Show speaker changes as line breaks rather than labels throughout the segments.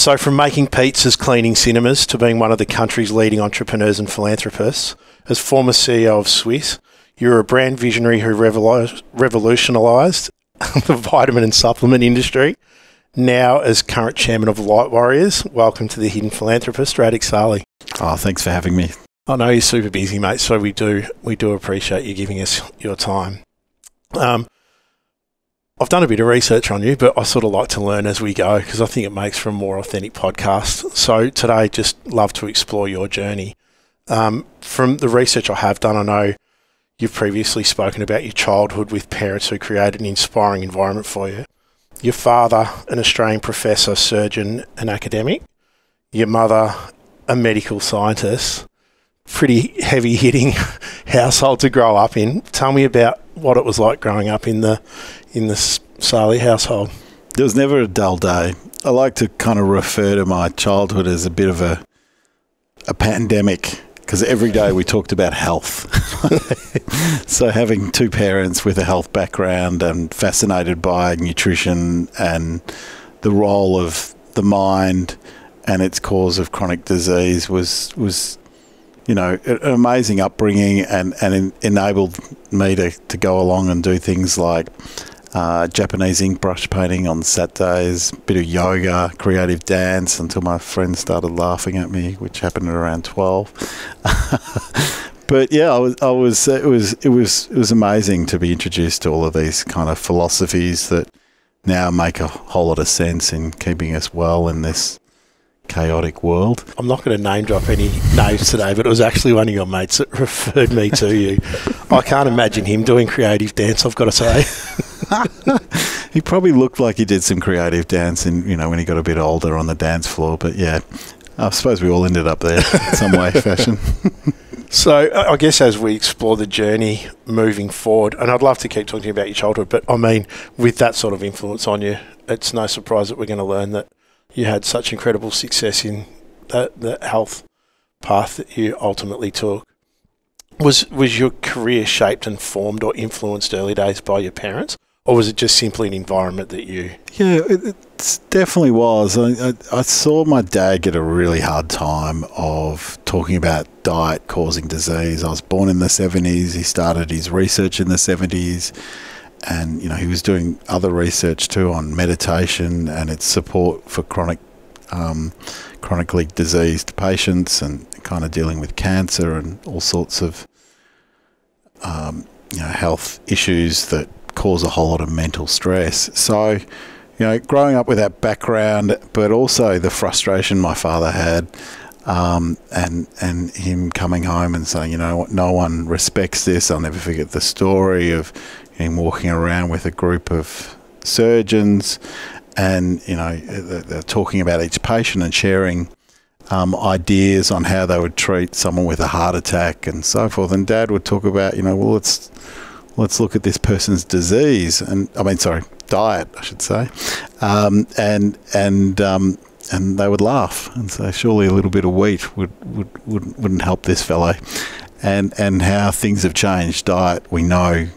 So from making pizzas, cleaning cinemas, to being one of the country's leading entrepreneurs and philanthropists, as former CEO of Swisse, you're a brand visionary who revolutionised the vitamin and supplement industry. Now, as current chairman of Lightwarriors, welcome to the Hidden Philanthropist, Radek Sali.
Oh, thanks for having me.
I know you're super busy, mate, so we do appreciate you giving us your time. I've done a bit of research on you, but I sort of like to learn as we go because I think it makes for a more authentic podcast. So today, just love to explore your journey. From the research I have done, I know you've previously spoken about your childhood with parents who created an inspiring environment for you. Your father, an Australian professor, surgeon and academic. Your mother, a medical scientist. Pretty heavy-hitting household to grow up in. Tell me about what it was like growing up in the Sali household.
There was never a dull day. I like to kind of refer to my childhood as a bit of a pandemic because every day we talked about health. So having two parents with a health background and fascinated by nutrition and the role of the mind and its cause of chronic disease was an amazing upbringing and enabled me to go along and do things like Japanese ink brush painting on Saturdays, a bit of yoga, creative dance until my friends started laughing at me, which happened at around 12. But yeah, it was amazing to be introduced to all of these kind of philosophies that now make a whole lot of sense in keeping us well in this chaotic world. I'm
not going to name drop any names today, but it was actually one of your mates that referred me to you. I can't imagine him doing creative dance, I've got to say.
He probably looked like he did some creative dancing, when he got a bit older on the dance floor. But yeah, I suppose we all ended up there in some way, fashion.
So I guess as we explore the journey moving forward, and I'd love to keep talking about your childhood, but I mean, with that sort of influence on you, it's no surprise that we're going to learn that you had such incredible success in the health path that you ultimately took. Was your career shaped and formed or influenced early days by your parents? Or was it just simply an environment that you...
Yeah, it definitely was. I saw my dad get a really hard time of talking about diet causing disease. I was born in the 70s. He started his research in the 70s. And, he was doing other research too on meditation and its support for chronically diseased patients and kind of dealing with cancer and all sorts of, health issues that cause a whole lot of mental stress. So, growing up with that background, but also the frustration my father had, and him coming home and saying, no one respects this. I'll never forget the story of him walking around with a group of surgeons and, they're talking about each patient and sharing ideas on how they would treat someone with a heart attack and so forth. And Dad would talk about, let's look at this person's disease and diet, I should say. And they would laugh and say, surely a little bit of wheat wouldn't help this fellow. And how things have changed. Diet, we know,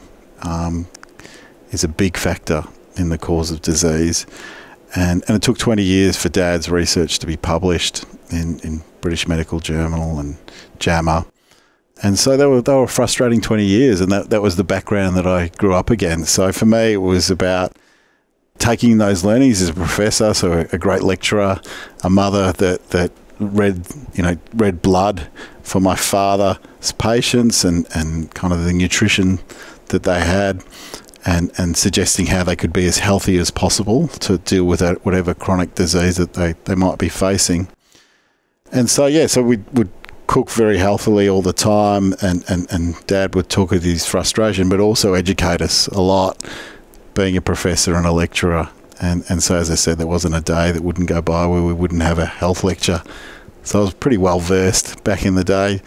is a big factor in the cause of disease. And it took 20 years for Dad's research to be published in British Medical Journal and JAMA. And so they were frustrating 20 years, and that was the background that I grew up against. So for me, it was about taking those learnings as a professor, so a great lecturer, a mother that read blood for my father's patients and kind of the nutrition that they had, and suggesting how they could be as healthy as possible to deal with whatever chronic disease that they might be facing. And so, so we would cook very healthily all the time, and Dad would talk of his frustration, but also educate us a lot, being a professor and a lecturer. And so, as I said, there wasn't a day that wouldn't go by where we wouldn't have a health lecture. So I was pretty well versed back in the day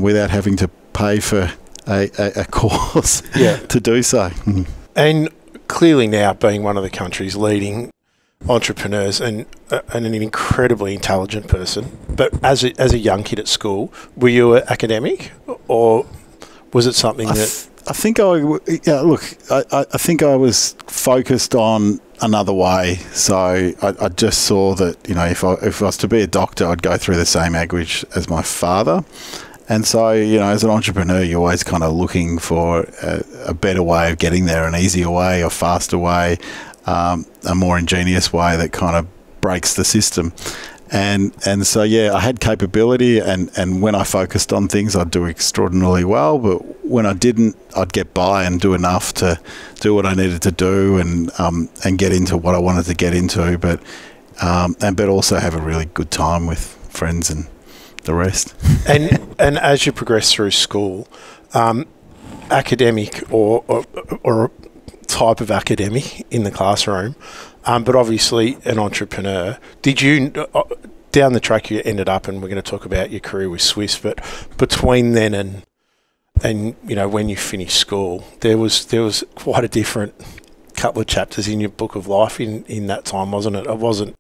without having to pay for a course to do so.
And clearly now being one of the country's leading entrepreneurs and an incredibly intelligent person, but as a young kid at school, were you an academic or was it something that...
think I think I was focused on another way. So I just saw that, if I was to be a doctor, I'd go through the same anguish as my father. And so, as an entrepreneur, you're always kind of looking for a better way of getting there, an easier way, a faster way, a more ingenious way that kind of breaks the system. And so, I had capability, and when I focused on things, I'd do extraordinarily well. But when I didn't, I'd get by and do enough to do what I needed to do and get into what I wanted to get into, but also have a really good time with friends and the rest.
And as you progress through school, academic or type of academic in the classroom, but obviously an entrepreneur. Did you, down the track you ended up, and we're going to talk about your career with Swisse, but between then and when you finished school, there was quite a different couple of chapters in your book of life in that time, wasn't it? It wasn't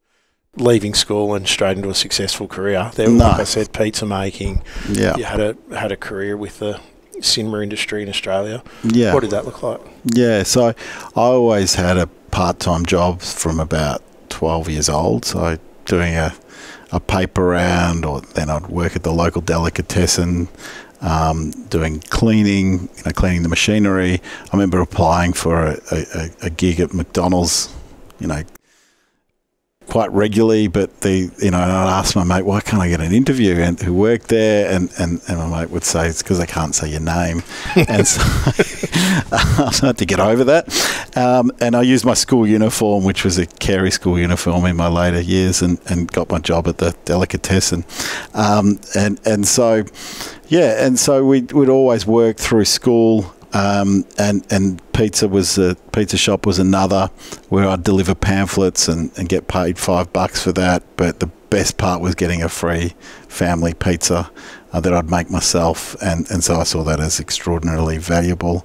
leaving school and straight into a successful career. There, no. Like I said, pizza making. Yeah. You had a career with the cinema industry in Australia. Yeah. What did that look like? Yeah,
so I always had a part-time job from about 12 years old. So doing a paper round, or then I'd work at the local delicatessen, doing cleaning, cleaning the machinery. I remember applying for a gig at McDonald's, quite regularly, but and I'd ask my mate, why can't I get an interview, and who worked there, and my mate would say it's because I can't say your name. And so I had to get over that, and I used my school uniform, which was a Carey school uniform, in my later years, and got my job at the delicatessen, and so we'd always work through school. And pizza shop was another, where I'd deliver pamphlets and get paid $5 for that. But the best part was getting a free family pizza that I'd make myself, and so I saw that as extraordinarily valuable.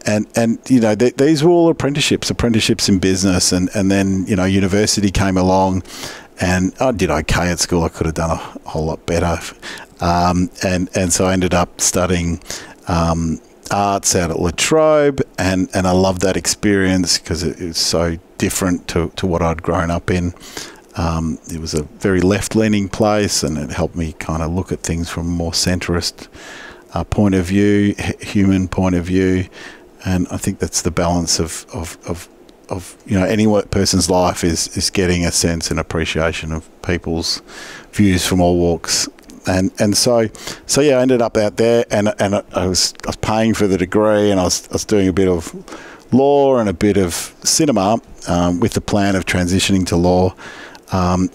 And these were all apprenticeships in business, and then university came along, and I did okay at school. I could have done a whole lot better, and so I ended up studying arts out at La Trobe, and I loved that experience because it was so different to what I'd grown up in. It was a very left-leaning place, and it helped me kind of look at things from a more centrist point of view, human point of view, and I think that's the balance of any person's life is getting a sense and appreciation of people's views from all walks. And so I ended up out there, and I was paying for the degree, and I was doing a bit of law and a bit of cinema, with the plan of transitioning to law, and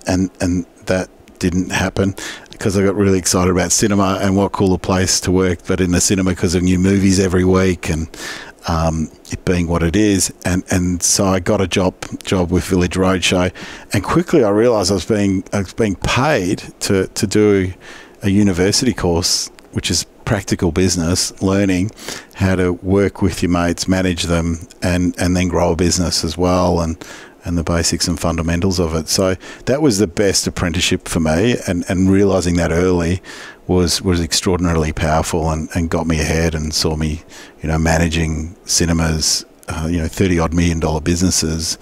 that didn't happen because I got really excited about cinema, and what cooler place to work but in the cinema because of new movies every week, and it being what it is, and so I got a job with Village Roadshow, and quickly I realised I was being paid to do a university course, which is practical business, learning how to work with your mates, manage them, and then grow a business as well, and the basics and fundamentals of it. So that was the best apprenticeship for me, and realising that early was extraordinarily powerful, and got me ahead and saw me, managing cinemas, $30-odd million businesses,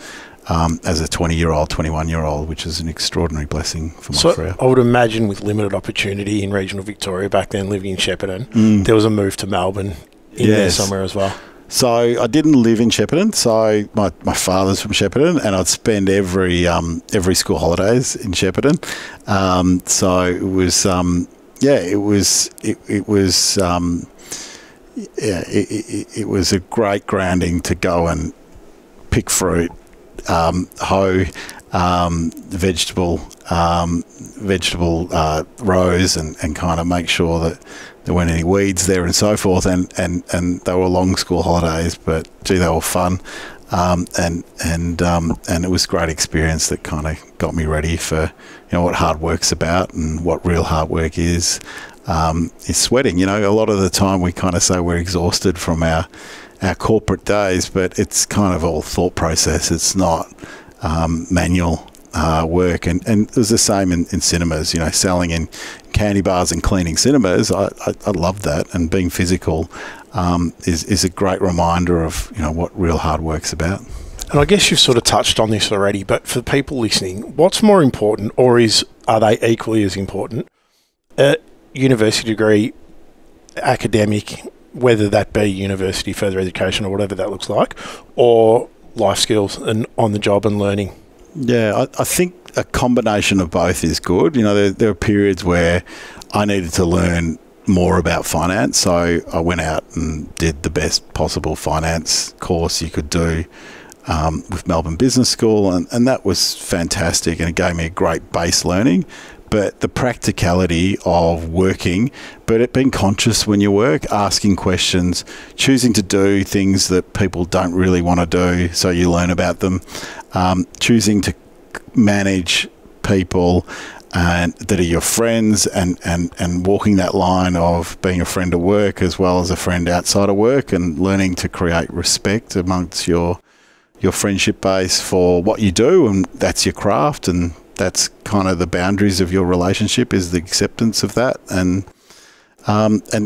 as a 20-year-old, 21-year-old, which is an extraordinary blessing for my career.
I would imagine with limited opportunity in regional Victoria back then, living in Shepparton, there was a move to Melbourne there somewhere as well.
So I didn't live in Shepparton. So my father's from Shepparton, and I'd spend every school holidays in Shepparton. So it was it was a great grounding to go and pick fruit, hoe vegetable rows, and kind of make sure that there weren't any weeds there and so forth, and they were long school holidays, but gee, they were fun, and it was a great experience that kind of got me ready for what hard work's about, and what real hard work is sweating. A lot of the time we kind of say we're exhausted from our corporate days, but it's kind of all thought process. It's not manual work, and it was the same in cinemas. Selling in candy bars and cleaning cinemas. I loved that, and being physical is a great reminder of, you know, what real hard work's about.
And I guess you've sort of touched on this already, but for people listening, what's more important, or are they equally as important? A university degree, academic, whether that be university, further education, or whatever that looks like, or life skills and on the job and learning?
Yeah, I think a combination of both is good. You know, there are periods where I needed to learn more about finance, so I went out and did the best possible finance course you could do with Melbourne Business School, and that was fantastic, and it gave me a great base learning. But the practicality of working, but it being conscious when you work, asking questions, choosing to do things that people don't really want to do, so you learn about them, choosing to manage people and that are your friends, and walking that line of being a friend at work as well as a friend outside of work, and learning to create respect amongst your friendship base for what you do, and that's your craft, and that's kind of the boundaries of your relationship, is the acceptance of that, and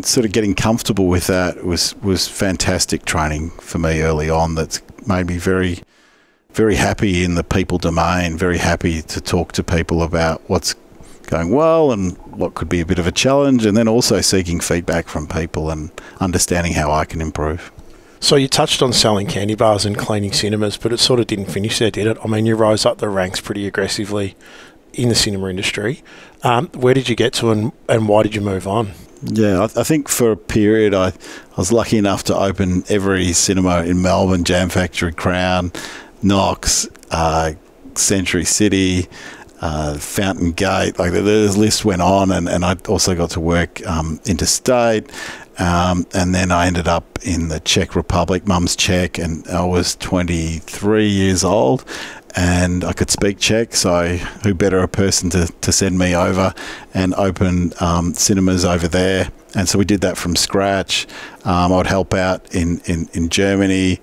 sort of getting comfortable with that was fantastic training for me early on. That's made me very, very happy in the people domain, very happy to talk to people about what's going well and what could be a bit of a challenge, and then also seeking feedback from people and understanding how I can improve.
So you touched on selling candy bars and cleaning cinemas, but it sort of didn't finish there, did it? I mean, you rose up the ranks pretty aggressively in the cinema industry. Where did you get to, and why did you move on?
Yeah, I think for a period I was lucky enough to open every cinema in Melbourne: Jam Factory, Crown, Knox, Century City, Fountain Gate. Like the list went on, and I also got to work interstate. And then I ended up in the Czech Republic. Mum's Czech, and I was 23 years old, and I could speak Czech, so who better a person to send me over and open cinemas over there. And so we did that from scratch. I would help out in Germany,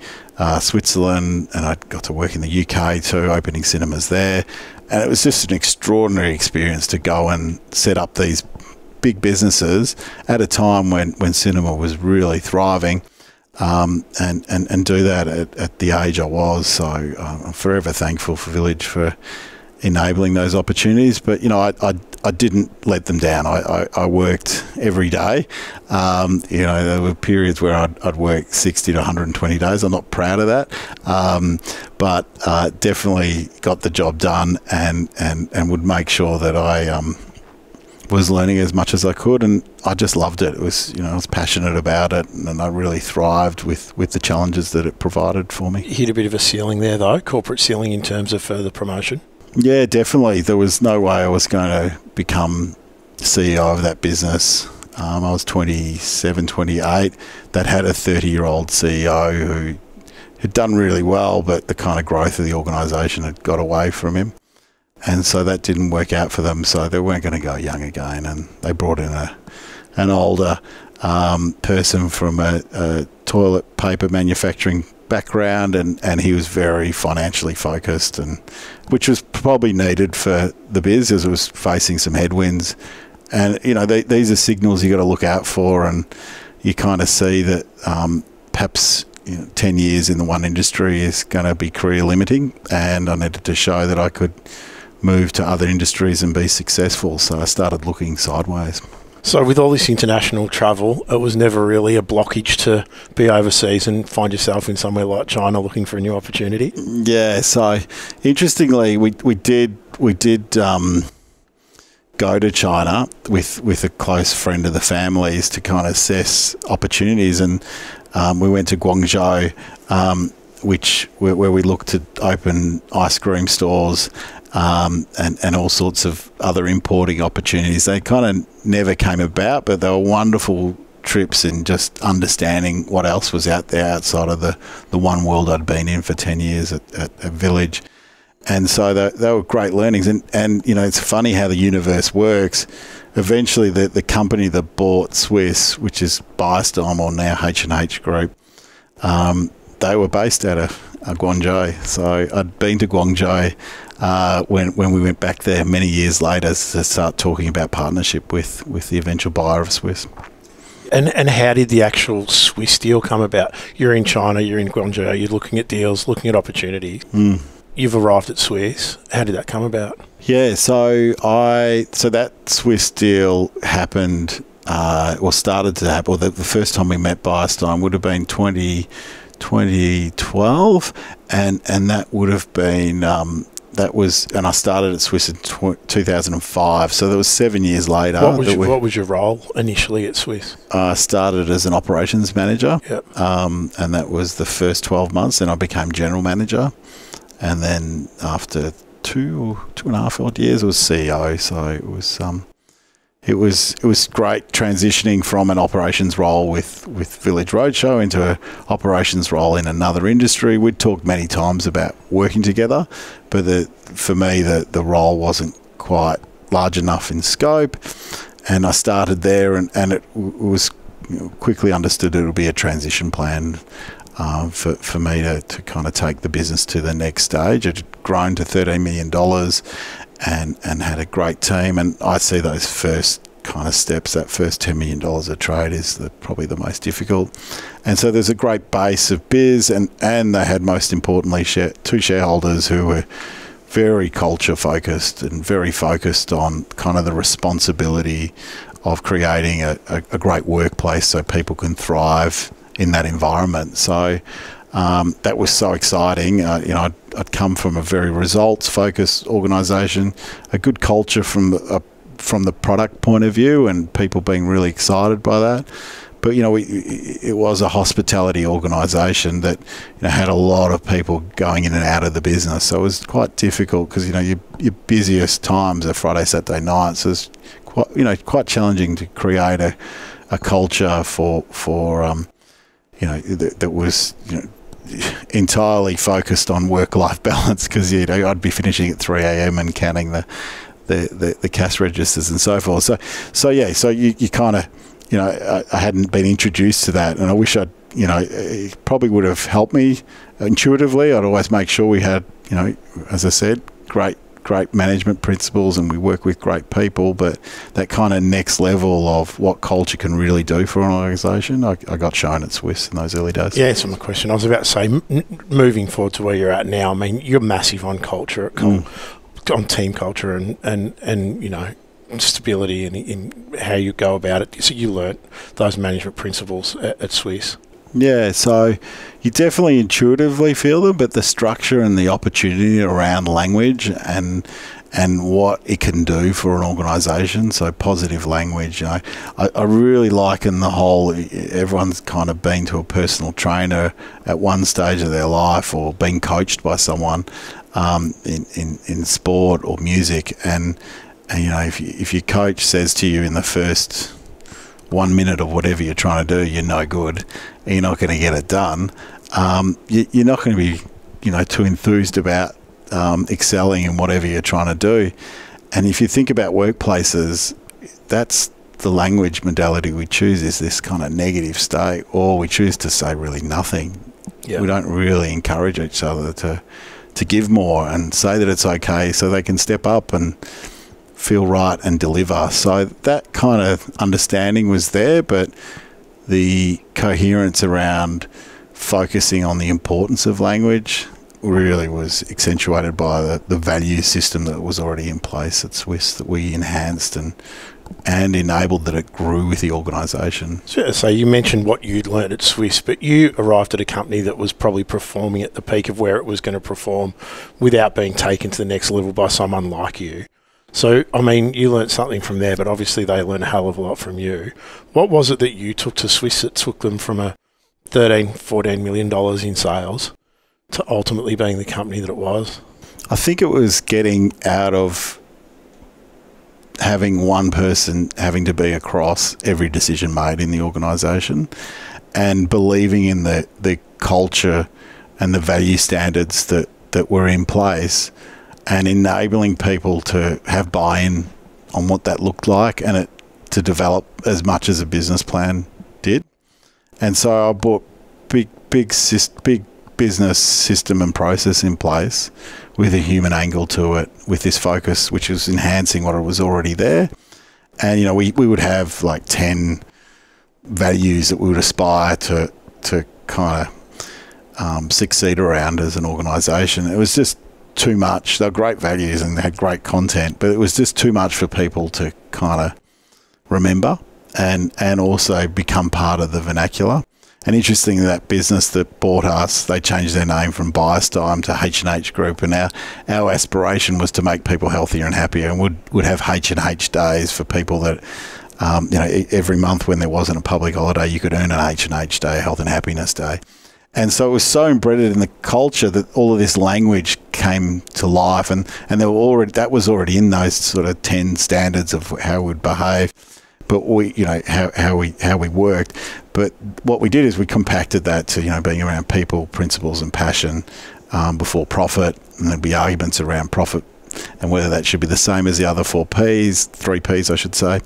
Switzerland, and I got to work in the UK too, opening cinemas there. And it was just an extraordinary experience to go and set up these big businesses at a time when cinema was really thriving, and do that at the age I was. So I'm forever thankful for Village for enabling those opportunities. But you know, I didn't let them down. I worked every day. You know, there were periods where I'd work 60 to 120 days. I'm not proud of that, but definitely got the job done, and would make sure that I was learning as much as I could, and I just loved it. It was, you know, I was passionate about it, and I really thrived with the challenges that it provided for me.
You hit a bit of a ceiling there, though, corporate ceiling in terms of further promotion.
Yeah, definitely. There was no way I was going to become CEO of that business. I was 27, 28. That had a 30-year-old CEO who had done really well, but the kind of growth of the organisation had got away from him. And so that didn't work out for them, so they weren't going to go young again. And they brought in an older person from a toilet paper manufacturing background, and he was very financially focused, and which was probably needed for the biz as it was facing some headwinds. And, you know, these are signals you got to look out for, and you kind of see that perhaps, you know, 10 years in the one industry is going to be career limiting, and I needed to show that I could move to other industries and be successful. So I started looking sideways.
So with all this international travel, it was never really a blockage to be overseas and find yourself in somewhere like China looking for a new opportunity?
Yeah, so interestingly, we did go to China with a close friend of the family's to kind of assess opportunities, and we went to Guangzhou, where we looked to open ice cream stores, and all sorts of other importing opportunities. They kind of never came about, but they were wonderful trips in just understanding what else was out there outside of the one world I'd been in for 10 years at Village. And so they were great learnings. And you know, it's funny how the universe works. Eventually, the company that bought Swisse, which is Biostorm, or now H&H Group, they were based out of Guangzhou. So I'd been to Guangzhou when we went back there many years later to start talking about partnership with the eventual buyer of Swisse.
And how did the actual Swisse deal come about? You're in China, you're in Guangzhou, you're looking at deals, looking at opportunities. You've arrived at Swisse. How did that come about?
Yeah, so that Swisse deal happened, started to happen. Well, the first time we met Biostime would have been 2012, and that would have been and I started at Swisse in 2005. So that was 7 years later.
What was your role initially at Swisse?
I started as an operations manager,
yep.
And that was the first 12 months. Then I became general manager, and then after 2.5 odd years, I was CEO. So it was great transitioning from an operations role with Village Roadshow into an operations role in another industry. We'd talked many times about working together, but for me, the role wasn't quite large enough in scope, and I started there, and it was quickly understood it would be a transition plan for me to kind of take the business to the next stage. It had grown to $13 million and had a great team. And I see those first kind of steps, that first $10 million of trade is probably the most difficult. And so there's a great base of biz, and they had, most importantly, two shareholders who were very culture focused and very focused on kind of the responsibility of creating a great workplace so people can thrive in that environment. So that was so exciting. I'd come from a very results-focused organisation, a good culture from the product point of view, and people being really excited by that. But it was a hospitality organisation that had a lot of people going in and out of the business. So it was quite difficult because your busiest times are Friday, Saturday nights. So it's quite challenging to create a culture for that was entirely focused on work-life balance, because I'd be finishing at 3 a.m. and counting the cash registers and so forth. So you kind of I hadn't been introduced to that, and I wish it probably would have helped me intuitively. I'd always make sure we had as I said, great management principles, and we work with great people, but that kind of next level of what culture can really do for an organisation, I got shown at Swisse in those early days.
Yeah, that's my question. I was about to say, moving forward to where you're at now, I mean, you're massive on culture, on team culture and stability and in how you go about it. So you learnt those management principles at Swisse.
Yeah, so you definitely intuitively feel them, but the structure and the opportunity around language and what it can do for an organisation, so positive language. I really liken the whole, everyone's kind of been to a personal trainer at one stage of their life, or being coached by someone in sport or music, and if your coach says to you in the first 1 minute of whatever you're trying to do, you're no good, and you're not going to get it done, you're not going to be too enthused about excelling in whatever you're trying to do. And if you think about workplaces, that's the language modality we choose, is this kind of negative state, or we choose to say really nothing. Yep. We don't really encourage each other to give more and say that it's okay, so they can step up and feel right and deliver. So that kind of understanding was there, but the coherence around focusing on the importance of language really was accentuated by the value system that was already in place at Swisse, that we enhanced and enabled that it grew with the organisation.
So you mentioned what you'd learned at Swisse, but you arrived at a company that was probably performing at the peak of where it was going to perform without being taken to the next level by someone like you. So, I mean, you learnt something from there, but obviously they learned a hell of a lot from you. What was it that you took to Swisse that took them from a $13-14 million in sales to ultimately being the company that it was?
I think it was getting out of having one person having to be across every decision made in the organisation, and believing in the culture and the value standards that were in place, and enabling people to have buy-in on what that looked like, and it to develop as much as a business plan did. And so I brought big business system and process in place with a human angle to it, with this focus, which was enhancing what was already there. And we would have like 10 values that we would aspire to kind of succeed around as an organisation. It was just too much. They were great values and they had great content, but it was just too much for people to kind of remember and also become part of the vernacular. And interesting, that business that bought us, they changed their name from Bias Time to H&H Group, and our aspiration was to make people healthier and happier, and would have H&H days for people that, every month when there wasn't a public holiday, you could earn an H&H day, a health and happiness day. And so it was so embedded in the culture that all of this language came to life, and that was already in those sort of 10 standards of how we'd behave. But how we worked. But what we did is we compacted that to being around people, principles, and passion before profit, and there'd be arguments around profit and whether that should be the same as the other 4 Ps, 3 Ps, I should say,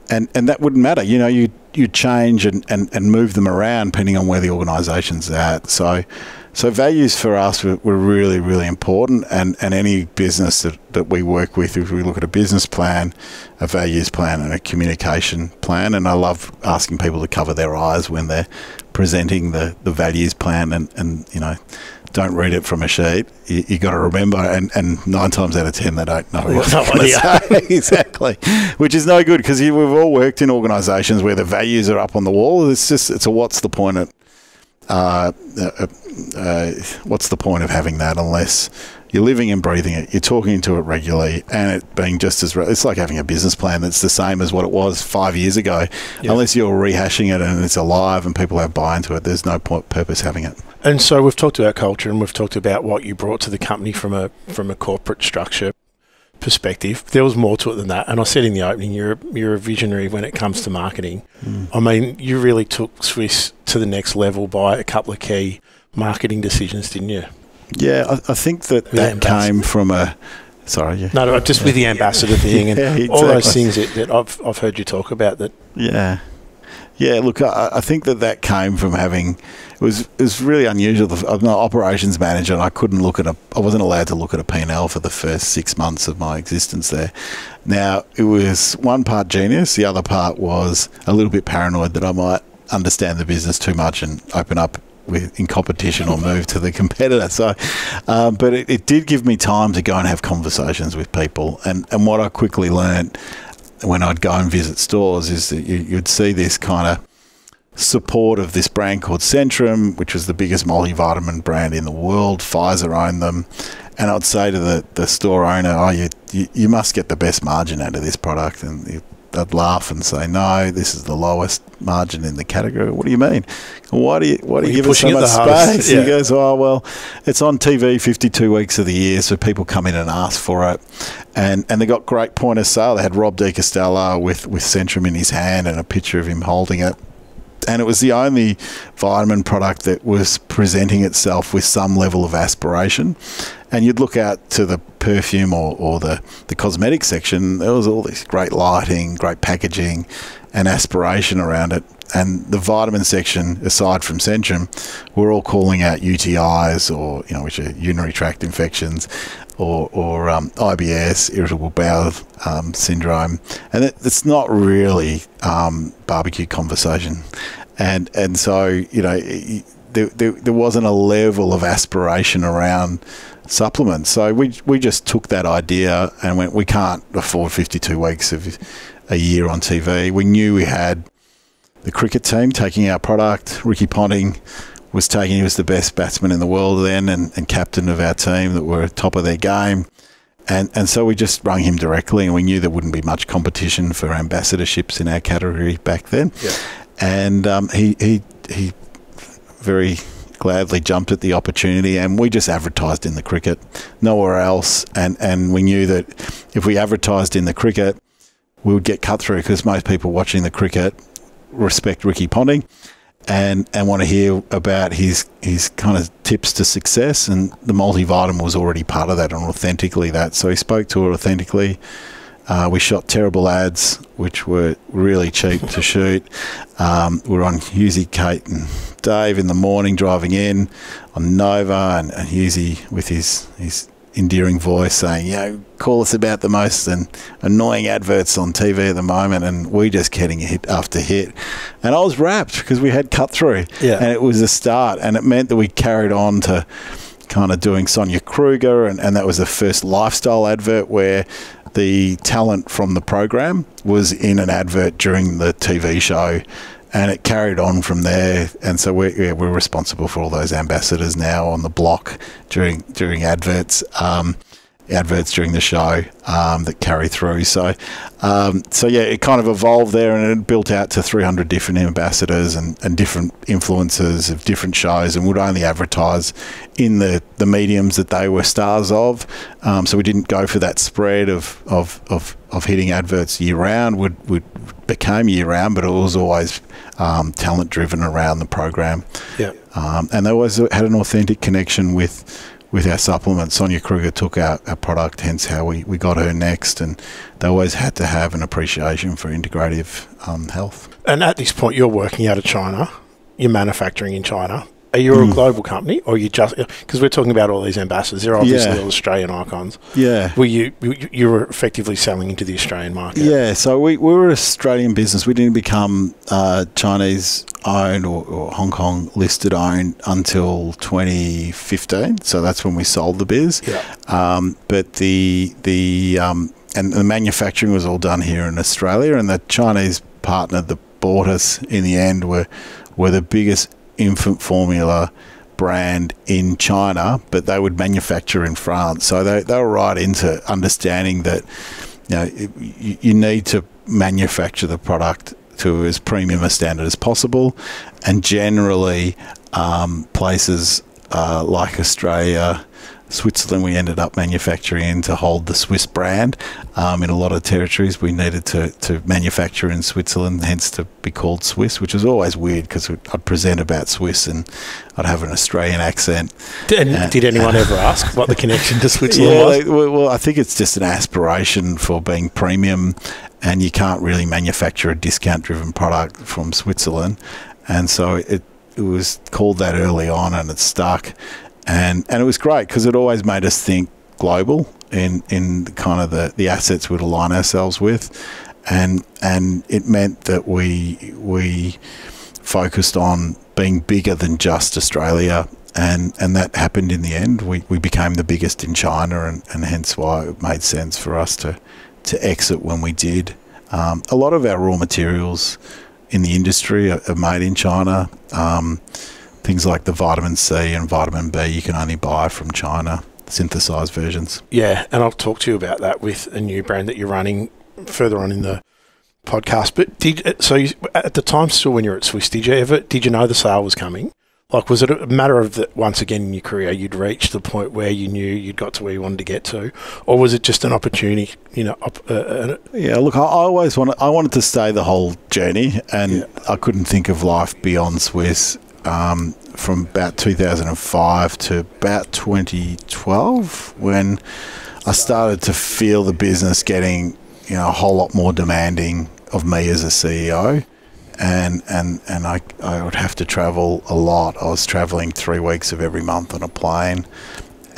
and that wouldn't matter. You change and move them around depending on where the organisation's at. So values for us were really, really important, and any business that we work with, if we look at a business plan, a values plan and a communication plan, and I love asking people to cover their eyes when they're presenting the values plan and don't read it from a sheet. You got to remember, and 9 times out of 10 they don't know what they're going to say. Exactly, which is no good, because we've all worked in organisations where the values are up on the wall. It's a what's the point of what's the point of having that unless you're living and breathing it, you're talking to it regularly, and it being just as it's like having a business plan that's the same as what it was 5 years ago. Yeah. Unless you're rehashing it and it's alive and people have buy into it, there's no purpose having it. And
so we've talked about culture, and we've talked about what you brought to the company from a corporate structure perspective. There was more to it than that, and I said in the opening, you're a visionary when it comes to marketing. I mean, you really took Swisse to the next level by a couple of key marketing decisions, didn't you?
Yeah, I think that came from a... Sorry, yeah. No,
just with the ambassador thing and exactly. All those things that I've heard you talk about. That.
Yeah. Yeah, look, I think that came from having... It was really unusual. I'm an operations manager, and I wasn't allowed to look at a P&L for the first 6 months of my existence there. Now, it was one part genius, the other part was a little bit paranoid that I might understand the business too much and open up in competition or move to the competitor. So, but it did give me time to go and have conversations with people. And what I quickly learned when I'd go and visit stores is that you'd see this kind of support of this brand called Centrum, which was the biggest multivitamin brand in the world. Pfizer owned them. And I'd say to the store owner, you must get the best margin out of this product. And they'd laugh and say, no, this is the lowest margin in the category. What do you mean? Why do you give us so much space? Yeah. He goes, oh, well, it's on TV 52 weeks of the year, so people come in and ask for it. And they got great point of sale. They had Rob De Castella with Centrum in his hand and a picture of him holding it. And it was the only vitamin product that was presenting itself with some level of aspiration. And you'd look out to the perfume or the cosmetic section, there was all this great lighting, great packaging and aspiration around it. And the vitamin section, aside from Centrum, we're all calling out UTIs or, which are urinary tract infections, or IBS, irritable bowel syndrome, and it's not really barbecue conversation, and so there wasn't a level of aspiration around supplements. So we just took that idea and went, we can't afford 52 weeks of a year on TV. We knew we had the cricket team taking our product. Ricky Ponting he was the best batsman in the world then and captain of our team that were top of their game. And so we just rung him directly, and we knew there wouldn't be much competition for ambassadorships in our category back then. Yeah. And he very gladly jumped at the opportunity, and we just advertised in the cricket, nowhere else. And we knew that if we advertised in the cricket, we would get cut through, because most people watching the cricket respect Ricky Ponting and want to hear about his kind of tips to success, and the multivitamin was already part of that and authentically that. So he spoke to it authentically. We shot terrible ads, which were really cheap to shoot. We were on Hughesy, Kate and Dave in the morning driving in on Nova, and Hughesy with his endearing voice saying, call us about the most annoying adverts on TV at the moment, and we just getting hit after hit. And I was rapt because we had cut through, and it was a start, and it meant that we carried on to kind of doing Sonia Kruger, and that was the first lifestyle advert where the talent from the program was in an advert during the TV show, and it carried on from there. And so we're responsible for all those ambassadors now on the block during adverts during the show that carry through. So it kind of evolved there, and it built out to 300 different ambassadors and different influencers of different shows, and would only advertise in the mediums that they were stars of. So we didn't go for that spread of hitting adverts year round. We became year round, but it was always talent driven around the program. And they always had an authentic connection with our supplements. Sonia Kruger took our product, hence how we got her next, and they always had to have an appreciation for integrative health.
And at this point, you're working out of China, you're manufacturing in China. Are you a global company, or are you just, because we're talking about all these ambassadors, they're obviously all Australian icons. Were you were effectively selling into the Australian market? So we were an Australian business. We didn't become Chinese owned or Hong Kong listed owned until 2015. So that's when we sold the biz. But the manufacturing was all done here in Australia, and the Chinese partner that bought us in the end were the biggest infant formula brand in China, but they would manufacture in France. So they were right into understanding that you need to manufacture the product to as premium a standard as possible, and generally places like Australia, Switzerland, we ended up manufacturing in to hold the Swiss brand. In a lot of territories, we needed to manufacture in Switzerland, hence to be called Swisse, which was always weird because I'd present about Swiss and I'd have an Australian accent. Did anyone ever ask what the connection to Switzerland was?
Well, I think it's just an aspiration for being premium, and you can't really manufacture a discount-driven product from Switzerland. And so it was called that early on, and it stuck. And it was great because it always made us think global in kind of the assets we'd align ourselves with, and it meant that we focused on being bigger than just Australia, and that happened in the end. We became the biggest in China, and hence why it made sense for us to exit when we did. A lot of our raw materials in the industry are made in China. Things like the vitamin C and vitamin B you can only buy from China, synthesized versions. Yeah,
and I'll talk to you about that with a new brand that you're running further on in the podcast. But at the time, still when you were at Swisse, did you know the sale was coming? Like, was it a matter of that once again in your career you'd reached the point where you knew you'd got to where you wanted to get to, or was it just an opportunity?
Look, I wanted to stay the whole journey, and I couldn't think of life beyond Swisse. From about 2005 to about 2012, when I started to feel the business getting a whole lot more demanding of me as a CEO, and I would have to travel a lot. I was traveling 3 weeks of every month on a plane,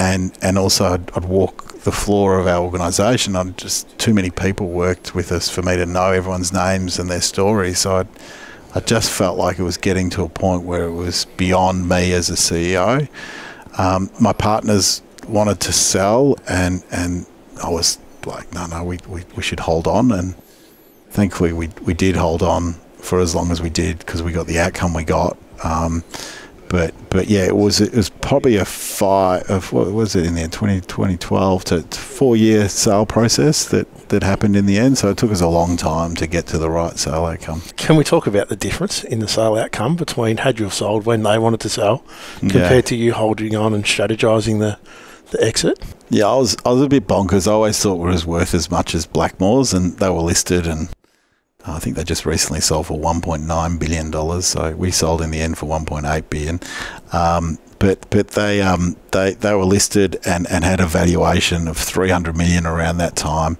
and also I'd walk the floor of our organisation. Just too many people worked with us for me to know everyone's names and their stories. So I just felt like it was getting to a point where it was beyond me as a CEO. My partners wanted to sell, and I was like, no, we should hold on. And thankfully we did hold on for as long as we did, because we got the outcome we got. But yeah, it was probably what was it in there, 2012 to 4 year sale process that happened in the end. So it took us a long time to get to the right sale outcome.
Can we talk about the difference in the sale outcome between had you have sold when they wanted to sell compared to you holding on and strategizing the exit?
Yeah, I was a bit bonkers. I always thought it was worth as much as Blackmore's, and they were listed, and I think they just recently sold for $1.9 billion. So we sold in the end for $1.8 billion. But they were listed and had a valuation of $300 million around that time.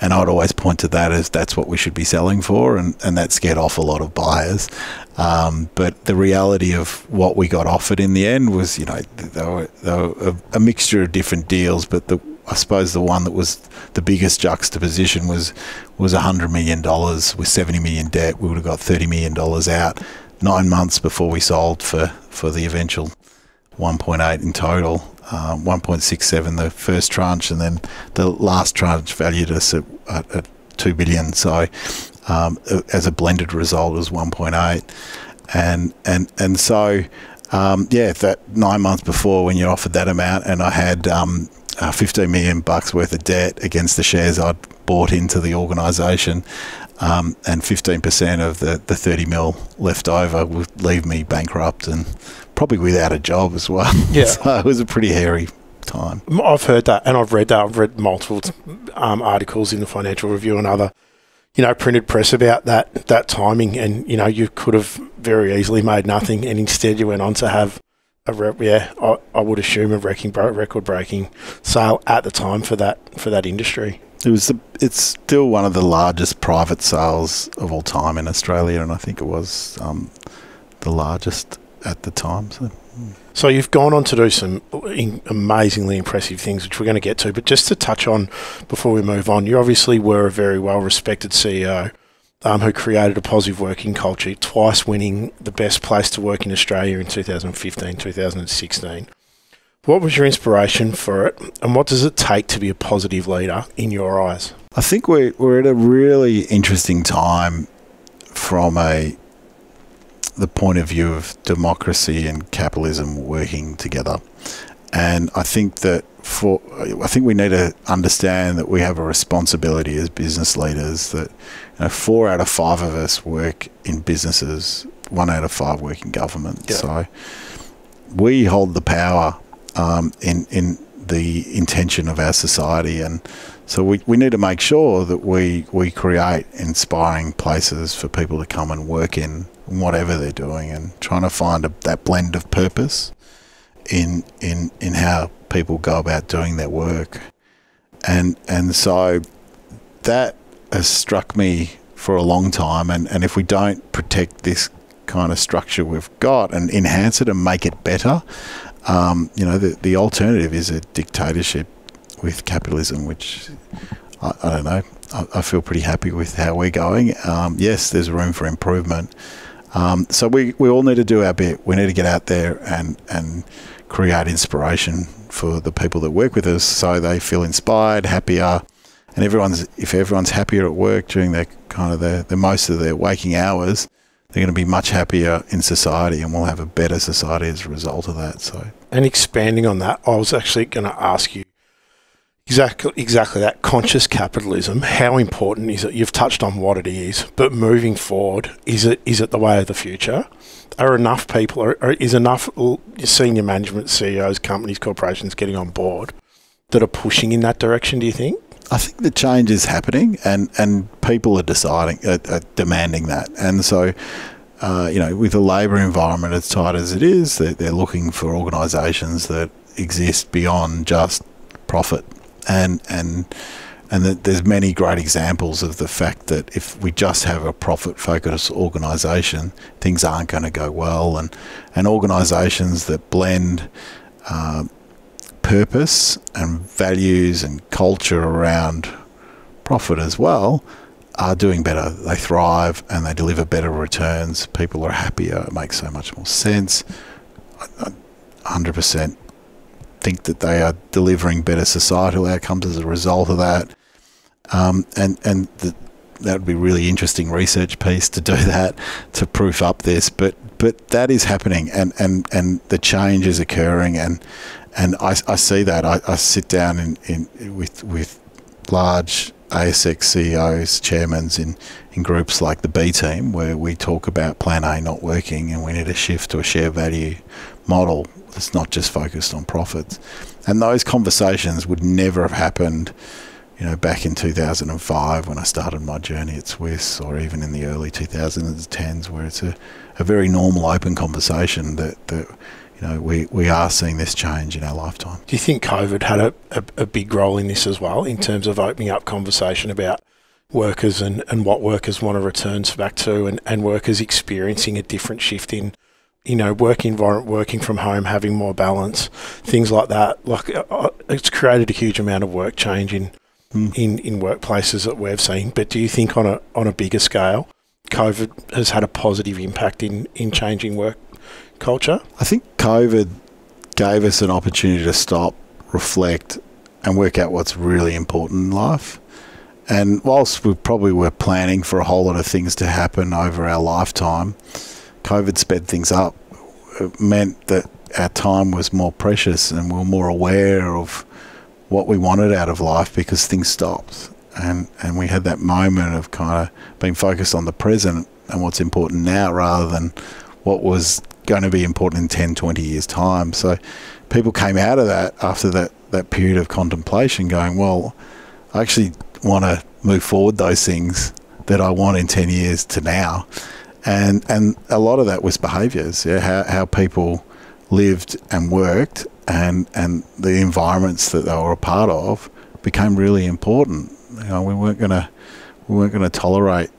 And I'd always point to that as that's what we should be selling for, and that scared off a lot of buyers. But the reality of what we got offered in the end was, they were a mixture of different deals, but I suppose the one that was the biggest juxtaposition was $100 million with $70 million debt. We would have got $30 million out 9 months before we sold for the eventual 1.8 in total, 1.67 the first tranche, and then the last tranche valued us at $2 billion. So as a blended result, it was 1.8, and so that 9 months before, when you're offered that amount, and I had $15 million worth of debt against the shares I'd bought into the organisation, and 15% of the 30 mil left over would leave me bankrupt and probably without a job as well. Yeah. So it was a pretty hairy time.
I've heard that, and I've read that. I've read multiple articles in the Financial Review and other, printed press about that timing, and, you could have very easily made nothing, and instead you went on to have I would assume a record-breaking sale at the time for that industry.
It's still one of the largest private sales of all time in Australia, and I think it was the largest at the time.
So you've gone on to do some amazingly impressive things, which we're going to get to. But just to touch on before we move on, you obviously were a very well-respected CEO who created a positive working culture, twice winning the best place to work in Australia in 2015, 2016. What was your inspiration for it, and what does it take to be a positive leader in your eyes?
I think we're at a really interesting time from the point of view of democracy and capitalism working together. And I think we need to understand that we have a responsibility as business leaders that 4 out of 5 of us work in businesses, 1 out of 5 work in government. Yeah. So we hold the power in the intention of our society, and so we need to make sure that we create inspiring places for people to come and work in whatever they're doing, and trying to find that blend of purpose in how people go about doing their work. And so that has struck me for a long time, and if we don't protect this kind of structure we've got and enhance it and make it better, the alternative is a dictatorship with capitalism, which I don't know. I feel pretty happy with how we're going. Yes, there's room for improvement. So we all need to do our bit. We need to get out there and create inspiration for the people that work with us, so they feel inspired, happier, and if everyone's happier at work during their the most of their waking hours, they're going to be much happier in society, and we'll have a better society as a result of that. So,
and expanding on that, I was actually going to ask you exactly that, conscious capitalism. How important is it? You've touched on what it is, but moving forward, is it the way of the future? Are enough people, or is enough senior management, CEOs, companies, corporations getting on board that are pushing in that direction, do you think?
I think the change is happening, and people are demanding that. And so, with the labour environment as tight as it is, they're looking for organisations that exist beyond just profit. And there's many great examples of the fact that if we just have a profit-focused organisation, things aren't going to go well. And organisations that blend purpose and values and culture around profit as well are doing better. They thrive and they deliver better returns. People are happier. It makes so much more sense. I 100% think that they are delivering better societal outcomes as a result of that. That would be a really interesting research piece to do that, to proof up this. But that is happening, and the change is occurring, and I see that. I sit down with large ASX CEOs, chairmen in groups like the B team, where we talk about Plan A not working, and we need to shift to a share value model that's not just focused on profits. And those conversations would never have happened, back in 2005 when I started my journey at Swisse, or even in the early 2010s, where it's a very normal, open conversation that we are seeing this change in our lifetime.
Do you think COVID had a big role in this as well, in terms of opening up conversation about workers and what workers want to return back to, and workers experiencing a different shift in, work environment, working from home, having more balance, things like that? Like, it's created a huge amount of work change in workplaces that we've seen. But do you think on a bigger scale, COVID has had a positive impact in changing work culture?
I think COVID gave us an opportunity to stop, reflect, and work out what's really important in life. And whilst we probably were planning for a whole lot of things to happen over our lifetime, COVID sped things up. It meant that our time was more precious and we were more aware of what we wanted out of life because things stopped. And we had that moment of kind of being focused on the present and what's important now rather than what was going to be important in 10, 20 years' time. So people came out of that after that period of contemplation going, well, I actually want to move forward those things that I want in 10 years to now. And a lot of that was behaviours, how people lived and worked, and the environments that they were a part of became really important. We weren't going to tolerate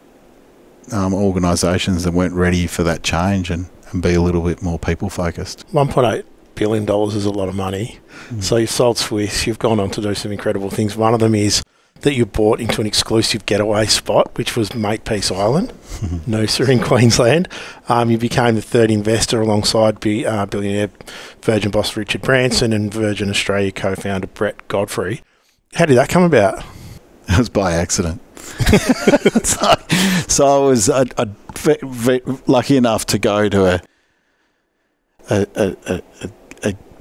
organisations that weren't ready for that change and be a little bit more people focused.
$1.8 billion is a lot of money. So you've sold Swisse, you've gone on to do some incredible things. One of them is that you bought into an exclusive getaway spot, which was Makepeace Island, Noosa in Queensland. You became the third investor alongside billionaire Virgin boss Richard Branson and Virgin Australia co-founder Brett Godfrey. How did that come about?
It was by accident. so I was lucky enough to go to a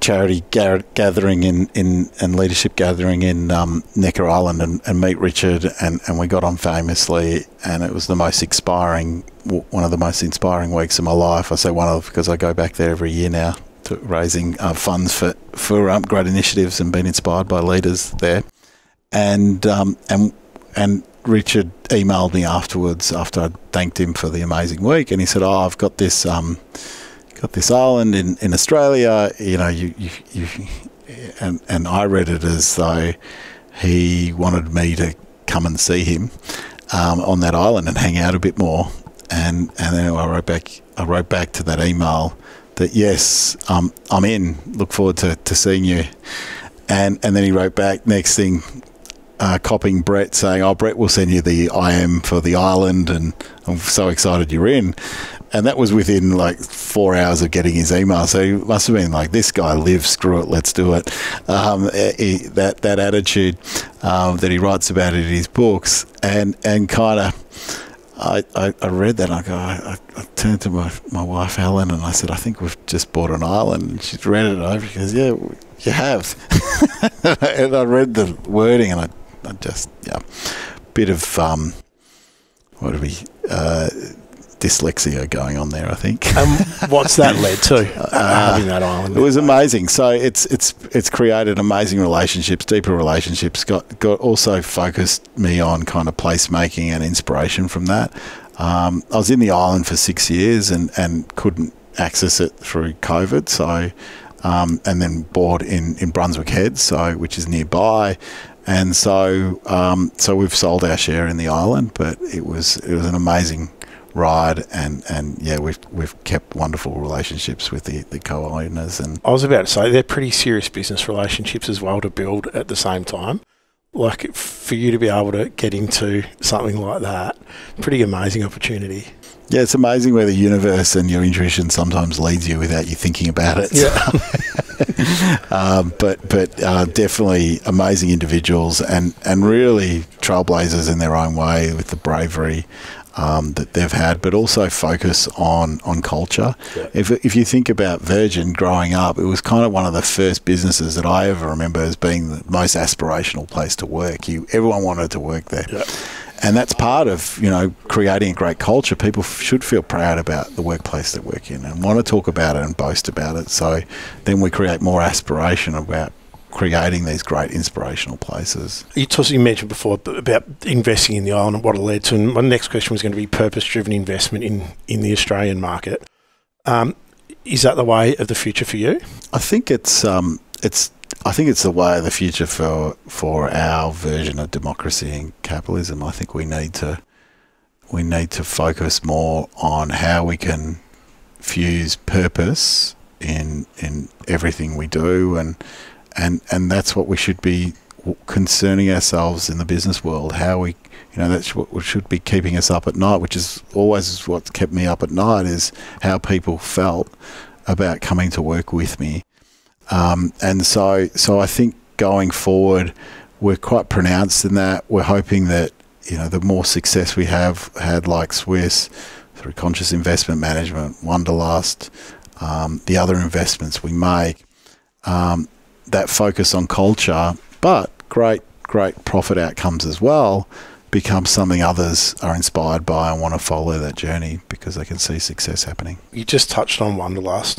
charity gathering and leadership gathering in Necker Island and meet Richard, and we got on famously, and it was one of the most inspiring weeks of my life. I say one of, because I go back there every year now to raising funds for great initiatives and being inspired by leaders there. And Richard emailed me afterwards after I thanked him for the amazing week, and he said, I've got this island in Australia, and I read it as though he wanted me to come and see him on that island and hang out a bit more. And then I wrote back to that email that, yes, I'm in, look forward to seeing you. And then he wrote back, next thing, copying Brett, saying, Brett will send you the IM for the island, and I'm so excited you're in. And that was within like 4 hours of getting his email. So he must have been like, this guy lives, screw it, let's do it. That attitude that he writes about in his books. And kind of, I read that, and I turned to my wife, Helen, and I said, I think we've just bought an island. And she read it over. She goes, yeah, you have. And I read the wording, and I just, bit of, dyslexia going on there, I think.
What's that led to, having that island?
It was amazing. So it's created amazing relationships, deeper relationships. Got also focused me on kind of placemaking and inspiration from that. I was in the island for 6 years and couldn't access it through COVID. So and then bought in Brunswick Heads, which is nearby. And so we've sold our share in the island, but it was an amazing ride, and we've kept wonderful relationships with the co-owners. And
I was about to say, they're pretty serious business relationships as well to build at the same time. Like, for you to be able to get into something like that, pretty amazing opportunity.
Yeah, it's amazing where the universe and your intuition sometimes leads you without you thinking about it.
Yeah.
But definitely amazing individuals and really trailblazers in their own way with the bravery that they've had, but also focus on culture. Yeah. If you think about Virgin growing up, it was kind of one of the first businesses that I ever remember as being the most aspirational place to work. Everyone wanted to work there. Yeah. And that's part of, creating a great culture. People should feel proud about the workplace they work in and want to talk about it and boast about it. So then we create more aspiration about creating these great inspirational places.
You mentioned before about investing in the island and what it led to. And my next question was going to be purpose-driven investment in the Australian market. Is that the way of the future for you?
I think it's the way of the future for our version of democracy and capitalism. I think we need to focus more on how we can fuse purpose in everything we do, and that's what we should be concerning ourselves in the business world. How we, that's what should be keeping us up at night, which is always what's kept me up at night, is how people felt about coming to work with me. And so I think going forward, we're quite pronounced in that. We're hoping that, the more success we have had, like Swisse, through conscious investment management, Wanderlust, the other investments we make, that focus on culture, but great profit outcomes as well, becomes something others are inspired by and want to follow that journey because they can see success happening.
You just touched on Wanderlust.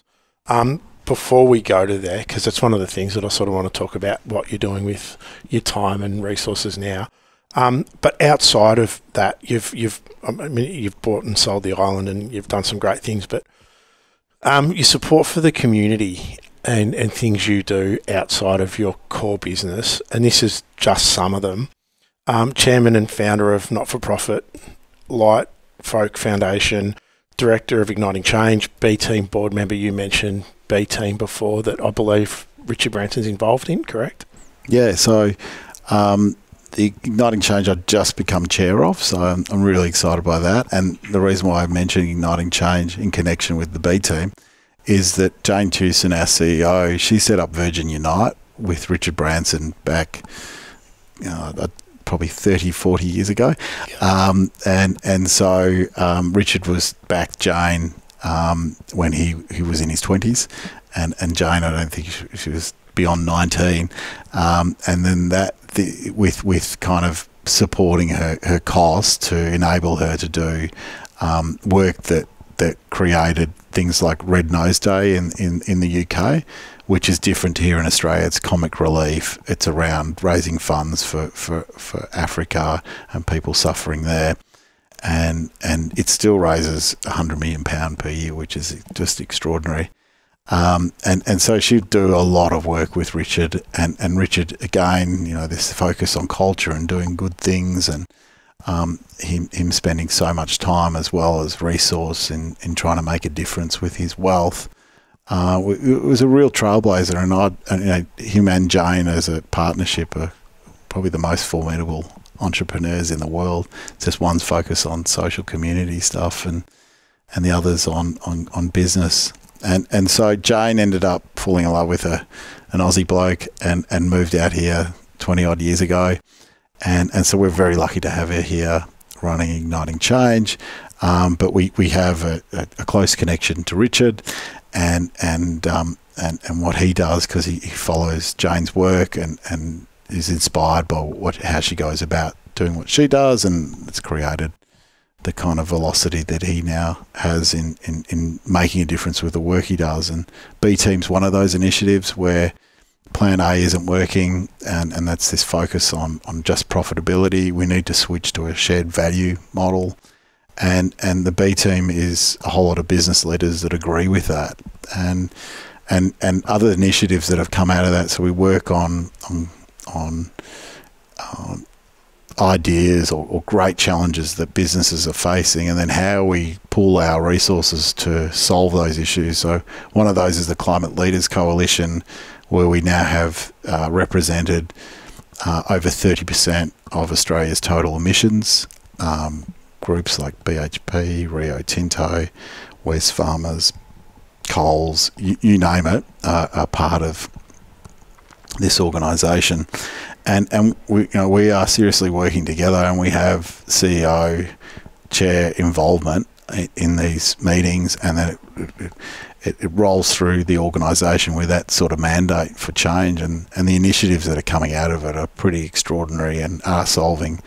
Before we go to there, because it's one of the things that I sort of want to talk about, what you're doing with your time and resources now. But outside of that, you've bought and sold the island and you've done some great things, but your support for the community and things you do outside of your core business, and this is just some of them. Chairman and founder of not-for-profit Lightfolk Foundation, director of Igniting Change, B-Team board member. You mentioned B-Team before, that I believe Richard Branson's involved in, correct?
Yeah, so the Igniting Change I've just become chair of, so I'm really excited by that. And the reason why I mentioned Igniting Change in connection with the B-Team is that Jane Tewson, our CEO, she set up Virgin Unite with Richard Branson back probably 30, 40 years ago. And so Richard was backed Jane when he was in his 20s, and Jane, I don't think she was beyond 19, and then with kind of supporting her cost to enable her to do work that created things like Red Nose Day in the UK, which is different here in Australia. It's comic relief. It's around raising funds for Africa and people suffering there. And it still raises £100 million per year, which is just extraordinary. And so she'd do a lot of work with Richard, and Richard, again, this focus on culture and doing good things, and him spending so much time as well as resource in trying to make a difference with his wealth. It was a real trailblazer, and him and Jane as a partnership are probably the most formidable entrepreneurs in the world. Just one's focus on social community stuff and the others on business. And so Jane ended up falling in love with an Aussie bloke and moved out here 20 odd years ago. And so we're very lucky to have her here running Igniting Change. But we have a close connection to Richard and what he does, because he follows Jane's work and is inspired by how she goes about doing what she does, and it's created the kind of velocity that he now has in making a difference with the work he does. And B-Team's one of those initiatives where Plan A isn't working, and that's this focus on just profitability. We need to switch to a shared value model, and the B-Team is a whole lot of business leaders that agree with that, and other initiatives that have come out of that. So we work on ideas or great challenges that businesses are facing, and then how we pool our resources to solve those issues. So one of those is the Climate Leaders Coalition, where we now have represented over 30% of Australia's total emissions. Groups like BHP, Rio Tinto, Wesfarmers, Coles, you name it, are part of this organisation. And we are seriously working together, and we have CEO, chair involvement in these meetings, and then it rolls through the organisation with that sort of mandate for change, and the initiatives that are coming out of it are pretty extraordinary and are solving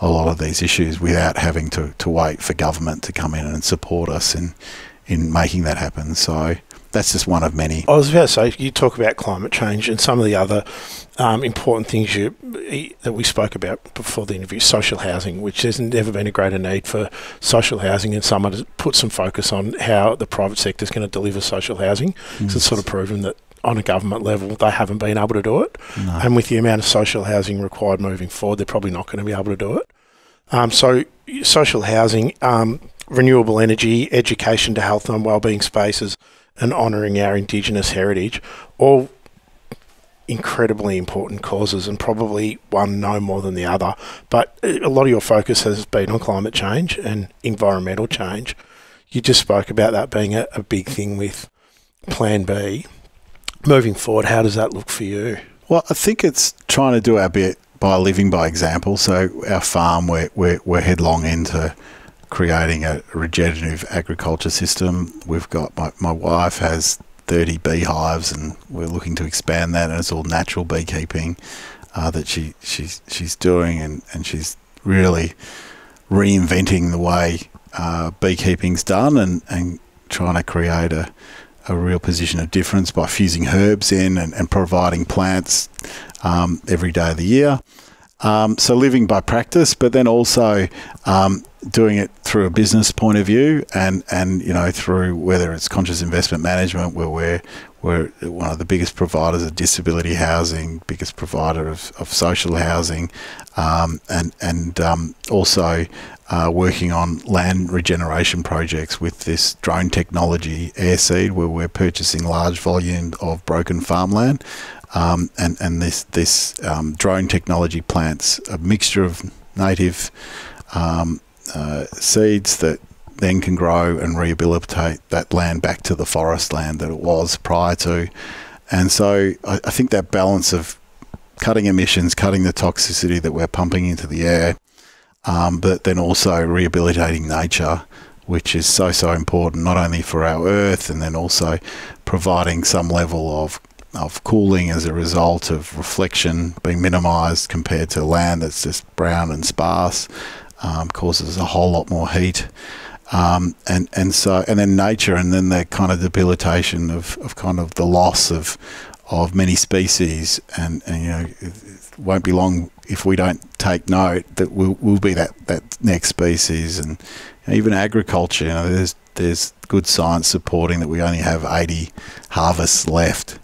a lot of these issues without having to wait for government to come in and support us in making that happen. So that's just one of many.
I was about to say, you talk about climate change and some of the other important things that we spoke about before the interview, social housing, which there's never been a greater need for social housing, and someone to put some focus on how the private sector is going to deliver social housing. So it's sort of proven that on a government level, they haven't been able to do it.
No.
And with the amount of social housing required moving forward, they're probably not going to be able to do it. So social housing, renewable energy, education to health and wellbeing spaces, and honouring our Indigenous heritage, all incredibly important causes, and probably one no more than the other. But a lot of your focus has been on climate change and environmental change. You just spoke about that being a big thing with Plan B. Moving forward, how does that look for you?
Well, I think it's trying to do our bit by living by example. So our farm, we're headlong into creating a regenerative agriculture system. We've got my wife has 30 beehives, and we're looking to expand that. And it's all natural beekeeping that she's doing, and she's really reinventing the way beekeeping's done, and trying to create a real position of difference by fusing herbs in and providing plants every day of the year. So living by practice, but then also doing it through a business point of view, and through whether it's conscious investment management, where we're one of the biggest providers of disability housing, biggest provider of social housing, and also working on land regeneration projects with this drone technology, Airseed, where we're purchasing large volume of broken farmland. And this drone technology plants a mixture of native seeds that then can grow and rehabilitate that land back to the forest land that it was prior to. And so I think that balance of cutting emissions, cutting the toxicity that we're pumping into the air, but then also rehabilitating nature, which is so important, not only for our earth, and then also providing some level of cooling as a result of reflection being minimised compared to land that's just brown and sparse, causes a whole lot more heat. And then nature, and then the kind of debilitation of kind of the loss of many species, and it won't be long if we don't take note that we'll be that next species. And even agriculture, there's good science supporting that we only have 80 harvests left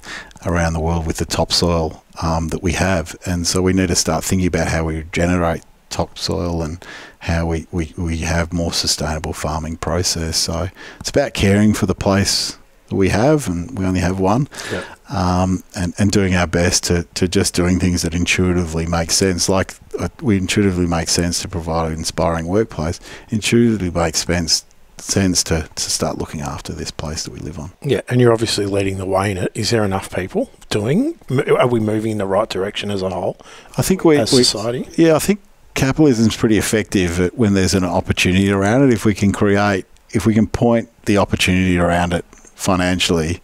around the world with the topsoil that we have, and so we need to start thinking about how we generate topsoil and how we have more sustainable farming process. So it's about caring for the place that we have, and we only have one.
Yep.
And doing our best to just doing things that intuitively make sense. Like we intuitively make sense to provide an inspiring workplace. Intuitively makes sense to start looking after this place that we live on.
Yeah, and you're obviously leading the way in it. Is there enough people doing? Are we moving in the right direction as a whole?
I think
as society.
Yeah, I think capitalism is pretty effective when there's an opportunity around it. If we can point the opportunity around it financially,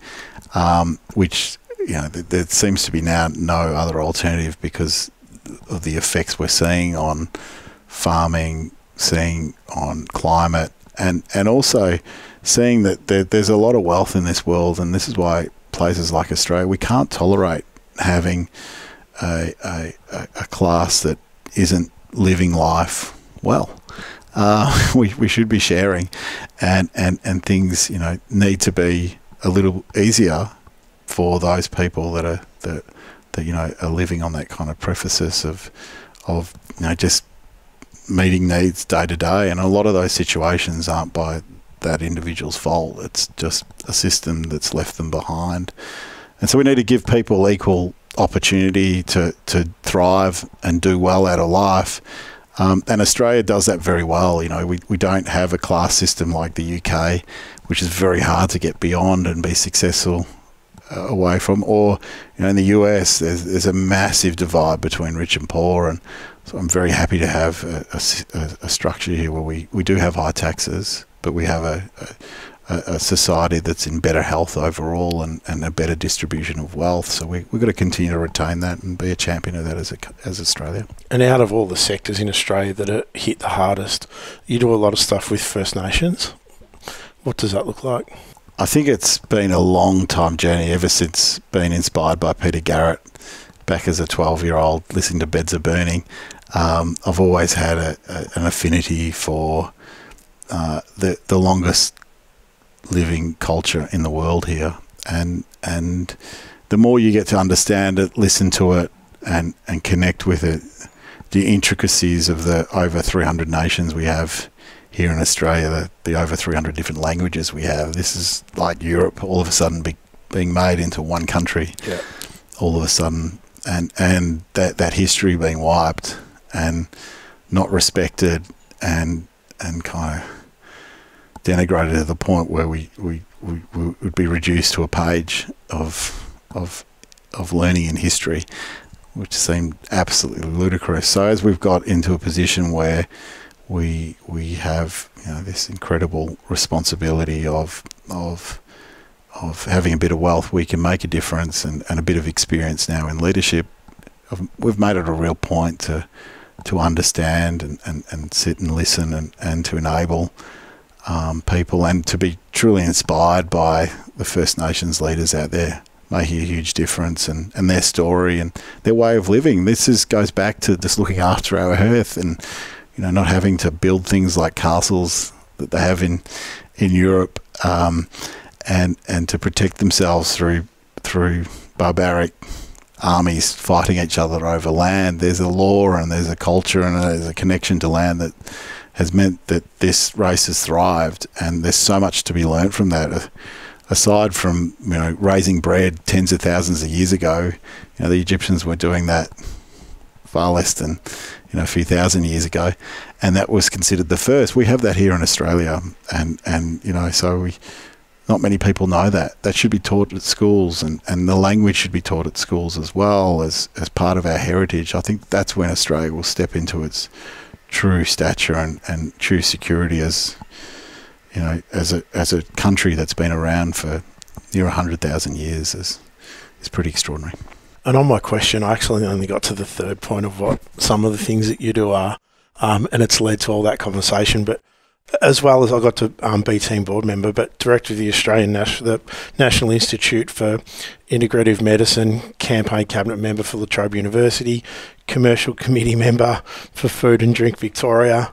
which there seems to be now no other alternative because of the effects we're seeing on farming, seeing on climate, and also seeing that there's a lot of wealth in this world, and this is why places like Australia, we can't tolerate having a class that isn't living life well. We should be sharing, and things need to be a little easier for those people that are living on that kind of preface of just meeting needs day to day, and a lot of those situations aren't by that individual's fault. It's just a system that's left them behind, and so we need to give people equal opportunity to thrive and do well out of life. And Australia does that very well. We don't have a class system like the UK, which is very hard to get beyond and be successful away from. Or in the US, there's a massive divide between rich and poor, and so I'm very happy to have a structure here where we do have high taxes, but we have a society that's in better health overall, and a better distribution of wealth. So we've got to continue to retain that and be a champion of that as Australia.
And out of all the sectors in Australia that are hit the hardest, you do a lot of stuff with First Nations. What does that look like?
I think it's been a long time journey ever since being inspired by Peter Garrett back as a 12-year-old, listening to Beds Are Burning. I've always had an affinity for the longest living culture in the world here, and the more you get to understand it, listen to it, and connect with it, the intricacies of the over 300 nations we have here in Australia, the over 300 different languages we have. This is like Europe all of a sudden being made into one country.
Yeah.
All of a sudden, and that history being wiped and not respected and kind of denigrated to the point where we would be reduced to a page of learning in history, which seemed absolutely ludicrous. So as we've got into a position where we have, you know, this incredible responsibility of having a bit of wealth, we can make a difference, and a bit of experience now in leadership, we've made it a real point to understand and sit and listen and to enable people, and to be truly inspired by the First Nations leaders out there making a huge difference, and their story and their way of living. This goes back to just looking after our earth, and you know, not having to build things like castles that they have in Europe, and to protect themselves through barbaric armies fighting each other over land. There's a law and there's a culture and there's a connection to land that has meant that this race has thrived, and there's so much to be learnt from that. Aside from, you know, raising bread tens of thousands of years ago, you know, the Egyptians were doing that far less than, you know, a few thousand years ago, and that was considered the first. We have that here in Australia, and you know, so not many people know that. That should be taught at schools, and the language should be taught at schools as well as part of our heritage. I think that's when Australia will step into its true stature and true security as, you know, as a country that's been around for near 100,000 years is pretty extraordinary.
And on my question, I actually only got to the third point of what some of the things that you do are, and it's led to all that conversation. But as well as I got to be team board member, but director of the the National Institute for Integrative Medicine, campaign cabinet member for La Trobe University, commercial committee member for Food and Drink Victoria,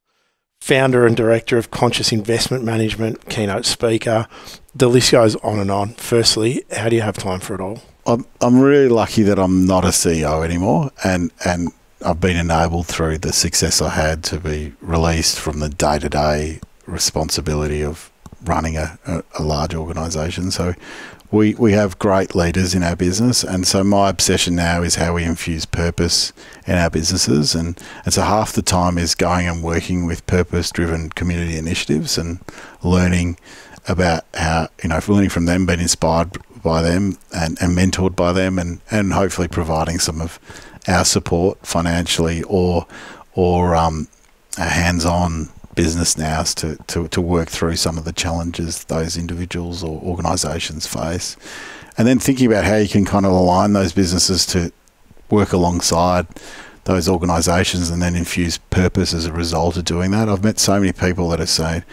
founder and director of Conscious Investment Management, keynote speaker. The list goes on and on. Firstly, how do you have time for it all?
I'm really lucky that I'm not a CEO anymore, and I've been enabled through the success I had to be released from the day-to-day responsibility of running a large organisation. So we have great leaders in our business, and so my obsession now is how we infuse purpose in our businesses, and so half the time is going and working with purpose-driven community initiatives and learning about how, you know, learning from them, being inspired by them and mentored by them, and hopefully providing some of our support financially or hands-on business nows to work through some of the challenges those individuals or organisations face, and then thinking about how you can kind of align those businesses to work alongside those organisations and then infuse purpose as a result of doing that. I've met so many people that are saying,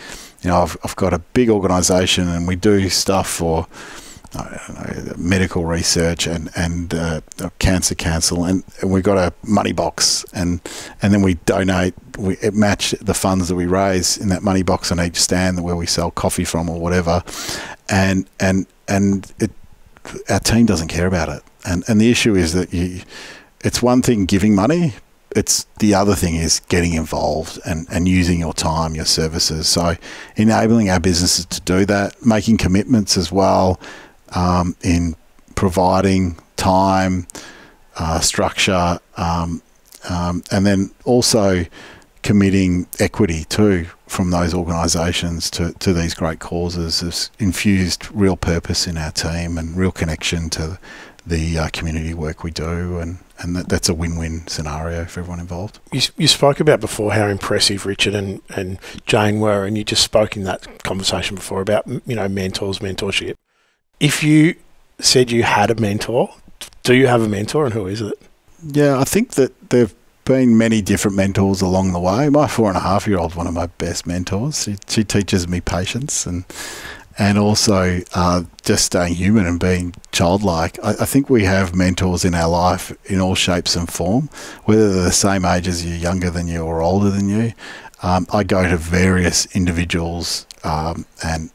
you know, I've got a big organisation and we do stuff for, I don't know, medical research and cancer council, and we've got a money box, and then we donate, we match the funds that we raise in that money box on each stand where we sell coffee from or whatever, and our team doesn't care about it, and the issue is that it's one thing giving money, it's the other thing is getting involved and using your time, your services. So enabling our businesses to do that, making commitments as well, in providing time, structure, and then also committing equity too from those organisations to these great causes has infused real purpose in our team and real connection to the community work we do, and that's a win-win scenario for everyone involved.
You spoke about before how impressive Richard and Jane were, and you just spoke in that conversation before about, you know, mentors, mentorship. If you said you had a mentor, do you have a mentor, and who is it? Yeah,
I think that there've been many different mentors along the way. My 4.5-year-old, one of my best mentors. She teaches me patience, and also just staying human and being childlike. I think we have mentors in our life in all shapes and form, whether they're the same age as you, younger than you, or older than you. I go to various individuals and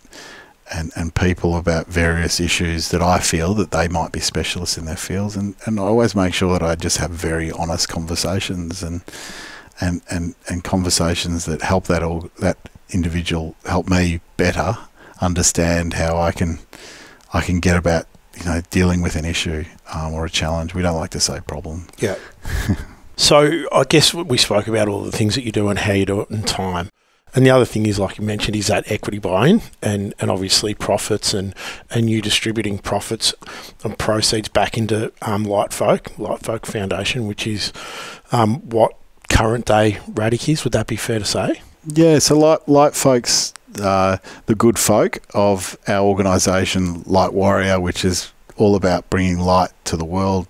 people about various issues that I feel that they might be specialists in their fields, and I always make sure that I just have very honest conversations and conversations that help that individual help me better understand how I can get about dealing with an issue or a challenge. We don't like to say problem.
Yeah. So I guess we spoke about all the things that you do and how you do it in time. And the other thing is, like you mentioned, is that equity buy-in and obviously profits and you distributing profits and proceeds back into Lightfolk Foundation, which is what current day Radek is. Would that be fair to say?
Yeah, so Lightfolk's the good folk of our organisation, Lightwarrior, which is all about bringing light to the world.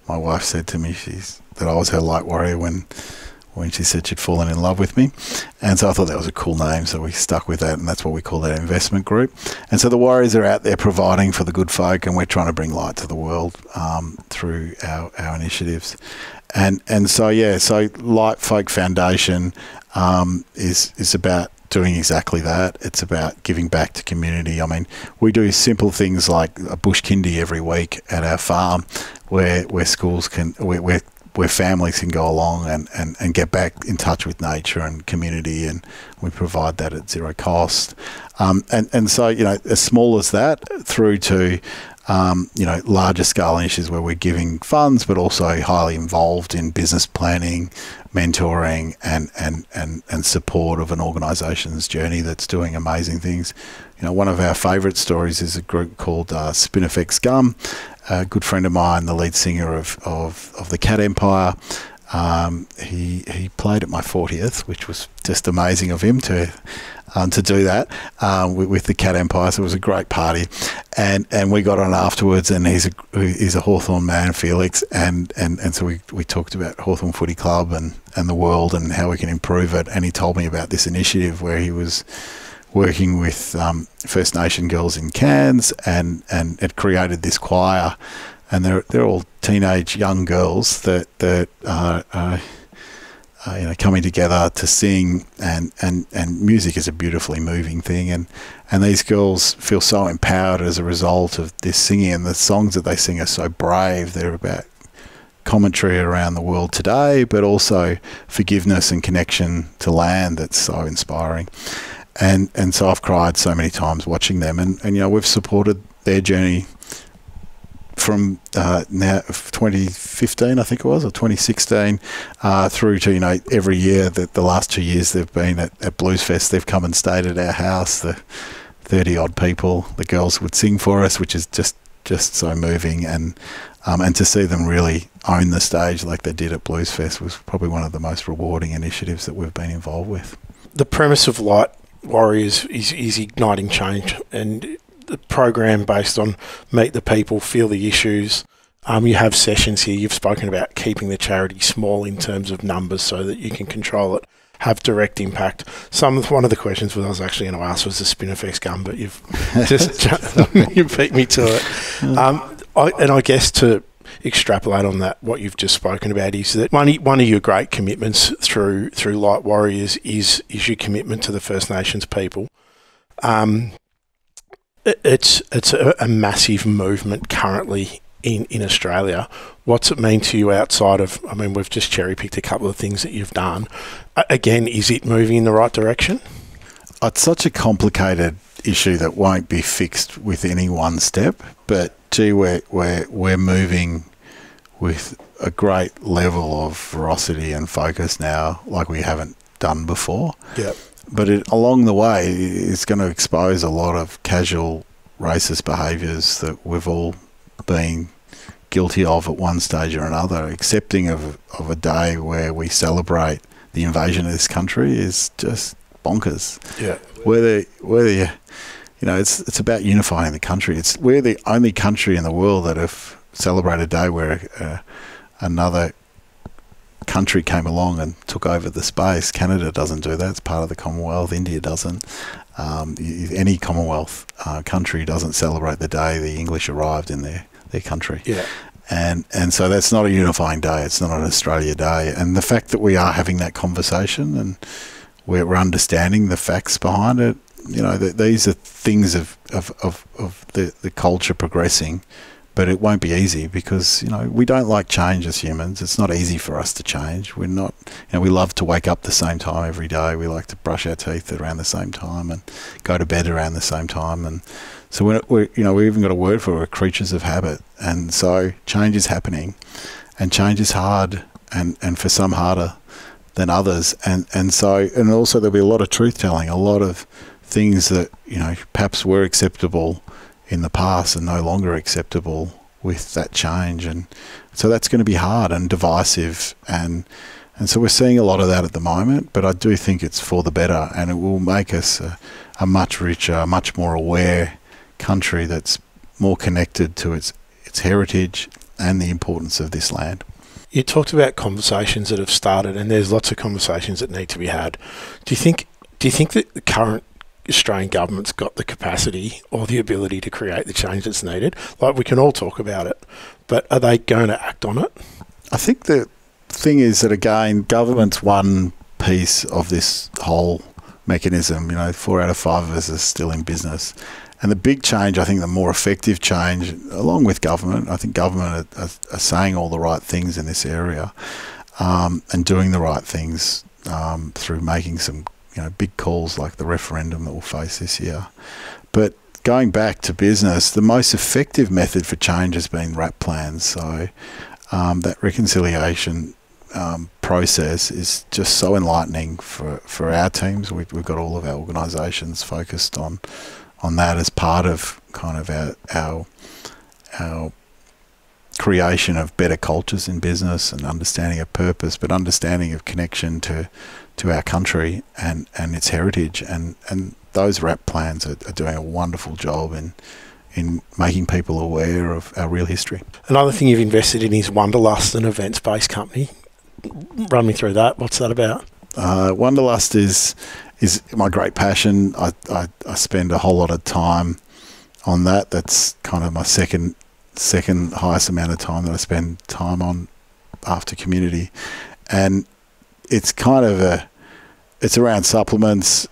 My wife said to me that I was her Lightwarrior when she said she'd fallen in love with me. And so I thought that was a cool name, so we stuck with that, and that's what we call that investment group. And so the Warriors are out there providing for the good folk, and we're trying to bring light to the world through our initiatives. And so Lightfolk Foundation is about doing exactly that. It's about giving back to community. I mean, we do simple things like a bush kindy every week at our farm, where schools can where families can go along and get back in touch with nature and community, and we provide that at zero cost. And so as small as that through to larger scale initiatives where we're giving funds, but also highly involved in business planning, mentoring, and support of an organisation's journey that's doing amazing things. One of our favourite stories is a group called Spinifex Gum. A good friend of mine, the lead singer of the Cat Empire. He played at my 40th, which was just amazing of him to do that with the Cat Empire. So it was a great party, and we got on afterwards. And he's a Hawthorn man, Felix, and so we talked about Hawthorn Footy Club and the world and how we can improve it. And he told me about this initiative where he was working with First Nation girls in Cairns, and it created this choir, and they're all teenage young girls that are coming together to sing, and music is a beautifully moving thing, and these girls feel so empowered as a result of this singing, and the songs that they sing are so brave. They're about commentary around the world today, but also forgiveness and connection to land that's so inspiring. And so I've cried so many times watching them, and we've supported their journey from now 2015, I think it was, or 2016, through to every year that the last 2 years they've been at Blues Fest. They've come and stayed at our house. The 30 odd people, the girls would sing for us, which is just so moving, and to see them really own the stage like they did at Blues Fest was probably one of the most rewarding initiatives that we've been involved with. The
premise of Lightwarriors is igniting change, and the program based on meet the people, feel the issues. You have sessions here. You've spoken about keeping the charity small in terms of numbers so that you can control it, have direct impact. One of the questions I was actually going to ask was the Spinifex Gum, but you've just you beat me to it. I guess to extrapolate on that, what you've just spoken about is that one of your great commitments through Lightwarriors is your commitment to the First Nations people. It's a massive movement currently in Australia. What's it mean to you outside of, we've just cherry-picked a couple of things that you've done. Again, is it moving in the right direction?
It's such a complicated issue that won't be fixed with any one step, but gee, we're moving with a great level of ferocity and focus now like we haven't done before.
Yep.
But along the way, it's going to expose a lot of casual racist behaviours that we've all been guilty of at one stage or another. Accepting of a day where we celebrate the invasion of this country is just bonkers.
Yeah.
Whether it's about unifying the country. We're the only country in the world that have celebrated a day where another country came along and took over the space. Canada doesn't do that. It's part of the Commonwealth. India doesn't. Any Commonwealth country doesn't celebrate the day the English arrived in their country.
Yeah.
And so that's not a unifying day. It's not an Australia Day. And the fact that we are having that conversation and we're understanding the facts behind it, these are things of the culture progressing. But it won't be easy because, we don't like change as humans. It's not easy for us to change. We're not, we love to wake up the same time every day. We like to brush our teeth around the same time and go to bed around the same time. And so we even got a word for it, we're creatures of habit. And so change is happening, and change is hard, and for some harder than others. And also there'll be a lot of truth telling, a lot of things that, perhaps were acceptable in the past and no longer acceptable with that change. And so that's going to be hard and divisive. And so we're seeing a lot of that at the moment, but I do think it's for the better, and it will make us a much richer, much more aware country that's more connected to its heritage and the importance of this land.
You talked about conversations that have started, and there's lots of conversations that need to be had. Do you think that the current Australian government's got the capacity or the ability to create the change that's needed? Like, we can all talk about it, but are they going to act on it?
I think the thing is that, again, government's one piece of this whole mechanism. 4 out of 5 of us are still in business. And the big change, I think the more effective change, along with government, I think government are saying all the right things in this area, and doing the right things through making some big calls like the referendum that we'll face this year. But going back to business, the most effective method for change has been RAP plans. So that reconciliation process is just so enlightening for our teams. We've got all of our organisations focused on that as part of kind of our creation of better cultures in business and understanding of purpose, but understanding of connection to our country and its heritage. And those RAP plans are doing a wonderful job in making people aware of our real history.
Another thing you've invested in is Wanderlust, an events-based company. Run me through that. What's that about?
Wanderlust is my great passion. I spend a whole lot of time on that. That's kind of my second highest amount of time that I spend time on after community. And it's kind of it's around supplements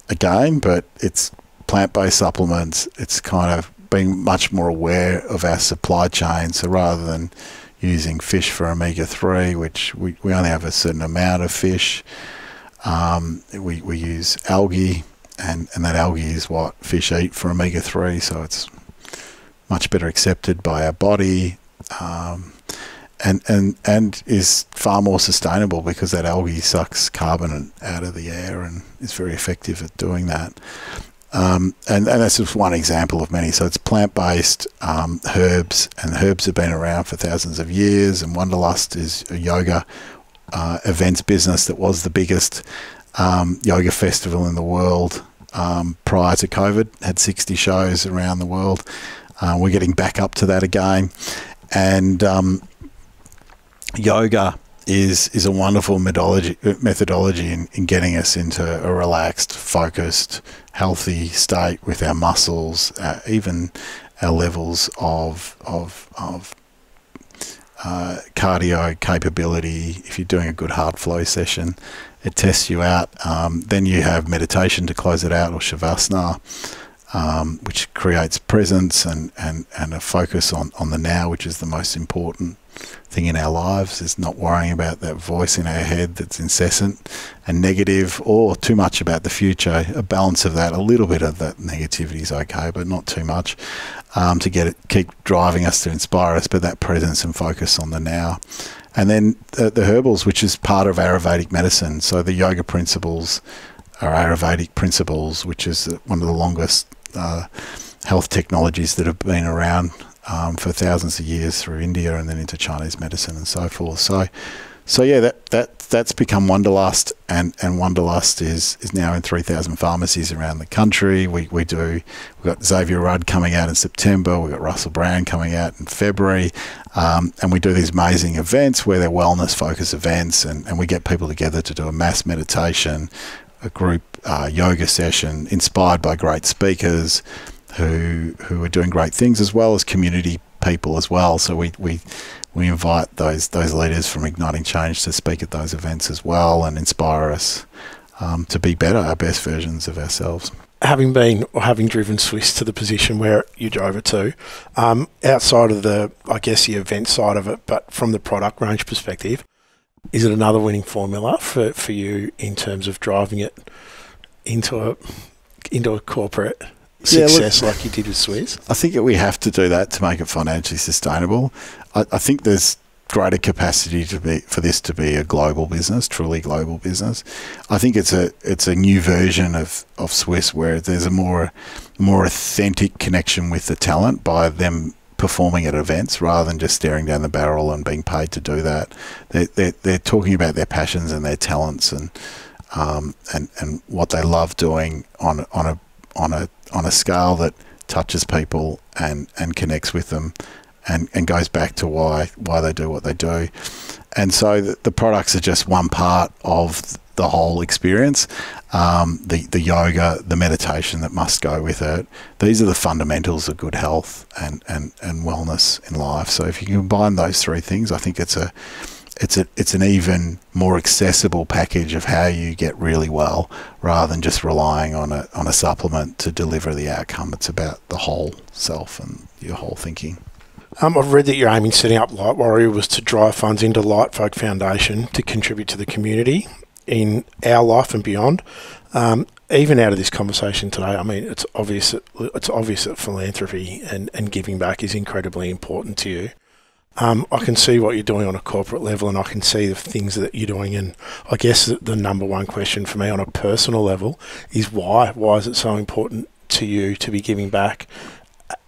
again, but it's plant-based supplements. It's kind of being much more aware of our supply chain. So rather than using fish for omega-3, which we only have a certain amount of fish, we use algae, and that algae is what fish eat for omega-3, so it's much better accepted by our body, and is far more sustainable because that algae sucks carbon out of the air and is very effective at doing that. And that's just one example of many. So it's plant-based herbs, and herbs have been around for thousands of years. And Wanderlust is a yoga events business that was the biggest yoga festival in the world prior to COVID. Had 60 shows around the world. We're getting back up to that again. And yoga is a wonderful methodology in getting us into a relaxed, focused, healthy state with our muscles, even our levels of cardio capability. If you're doing a good heart flow session, it tests you out. Then you have meditation to close it out, or shavasana, which creates presence and a focus on the now, which is the most important thing in our lives, is not worrying about that voice in our head that's incessant and negative, or too much about the future. A balance of that, a little bit of that negativity is okay, but not too much, to keep driving us, to inspire us, but that presence and focus on the now. And then the herbals, which is part of Ayurvedic medicine. So the yoga principles are Ayurvedic principles, which is one of the longest health technologies that have been around for thousands of years through India and then into Chinese medicine and so forth. So So yeah, that's become Wanderlust, and Wanderlust is now in 3,000 pharmacies around the country. We've got Xavier Rudd coming out in September. We've got Russell Brand coming out in February, and we do these amazing events where they're wellness focused events, and we get people together to do a mass meditation, a group yoga session inspired by great speakers who are doing great things, as well as community people as well. So we invite those leaders from Igniting Change to speak at those events as well and inspire us to be better, our best versions of ourselves.
Having driven Swisse to the position where you drove it to, outside of the event side of it, but from the product range perspective, is it another winning formula for you in terms of driving it into a corporate success like you did with Swisse?
I think we have to do that to make it financially sustainable. I think there's greater capacity for this to be a global business, truly global business. I think it's a new version of Swisse where there's a more authentic connection with the talent by them performing at events rather than just staring down the barrel and being paid to do that. They're talking about their passions and their talents and what they love doing on a scale that touches people and connects with them and goes back to why they do what they do. And so the products are just one part of the whole experience. The yoga, the meditation that must go with it. These are the fundamentals of good health and wellness in life. So if you combine those three things, I think it's an even more accessible package of how you get really well, rather than just relying on a supplement to deliver the outcome. It's about the whole self and your whole thinking.
I've read that your aim in setting up Lightwarrior was to drive funds into Lightfolk Foundation to contribute to the community in our life and beyond. Even out of this conversation today, I mean, it's obvious that philanthropy and giving back is incredibly important to you. I can see what you're doing on a corporate level, and I can see the things that you're doing. And I guess the number one question for me on a personal level is why? Why is it so important to you to be giving back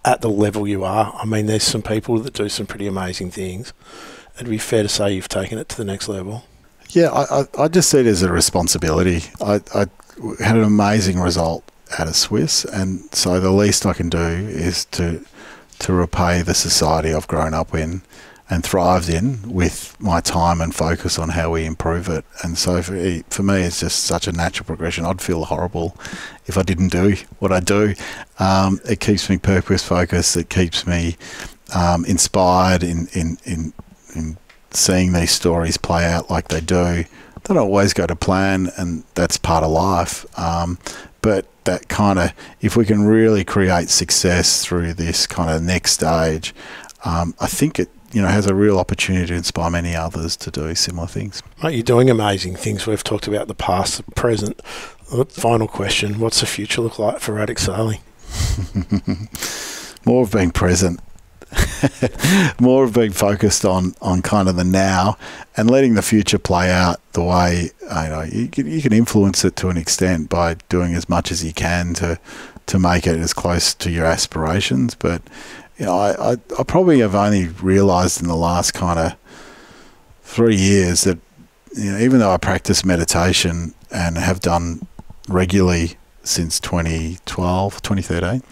at the level you are? I mean, there's some people that do some pretty amazing things. It'd be fair to say you've taken it to the next level.
Yeah, I just see it as a responsibility. I had an amazing result out of Swisse, and so the least I can do is to repay the society I've grown up in and thrived in with my time and focus on how we improve it. And so for me, it's just such a natural progression. I'd feel horrible if I didn't do what I do. It keeps me purpose focused. It keeps me inspired in seeing these stories play out like they do. They don't always go to plan, and that's part of life. But that kind of, if we can really create success through this kind of next stage, I think it has a real opportunity to inspire many others to do similar things.
Mate, you're doing amazing things. We've talked about the past, the present. Final question, what's the future look like for Radek Sali?
More of being present. More of being focused on kind of the now and letting the future play out the way you can influence it to an extent by doing as much as you can to make it as close to your aspirations. But I probably have only realised in the last kind of 3 years that even though I practice meditation and have done regularly since 2013.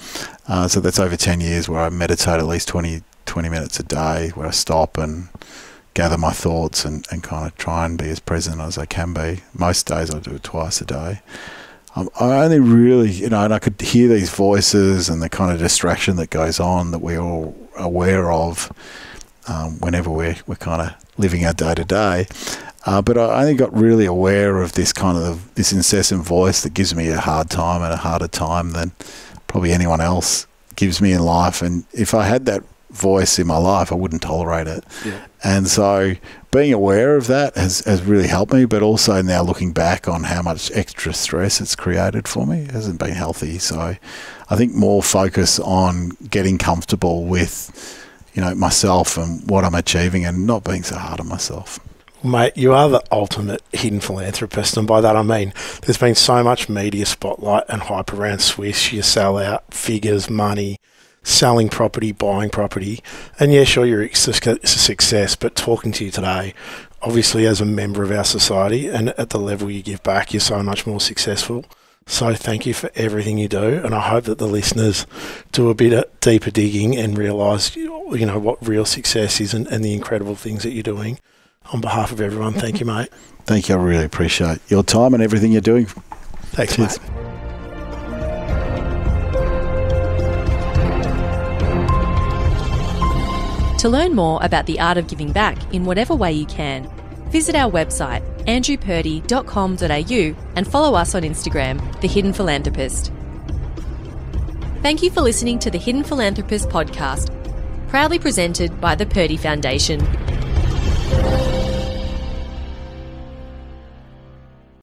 So that's over 10 years where I meditate at least 20 minutes a day, where I stop and gather my thoughts and kind of try and be as present as I can be. Most days I do it twice a day. I only really, and I could hear these voices and the kind of distraction that goes on that we're all aware of whenever we're kind of living our day to day. But I only got really aware of this this incessant voice that gives me a hard time and a harder time than probably anyone else gives me in life. And if I had that voice in my life, I wouldn't tolerate it. Yeah. And so being aware of that has really helped me, but also now looking back on how much extra stress it's created for me, it hasn't been healthy. So I think more focus on getting comfortable with, myself and what I'm achieving and not being so hard on myself.
Mate, you are the ultimate hidden philanthropist, and by that I mean there's been so much media spotlight and hype around Swisse. You sell out figures, money, selling property, buying property, and yeah, sure, you're a success, but talking to you today, obviously as a member of our society and at the level you give back, you're so much more successful. So thank you for everything you do, and I hope that the listeners do a bit of deeper digging and realise, what real success is and the incredible things that you're doing. On behalf of everyone, thank you, mate.
Thank you. I really appreciate your time and everything you're doing.
Thanks, mate.
To learn more about the art of giving back in whatever way you can, visit our website andrewpurdie.com.au and follow us on Instagram, The Hidden Philanthropist. Thank you for listening to The Hidden Philanthropist podcast, proudly presented by the Purdie Foundation.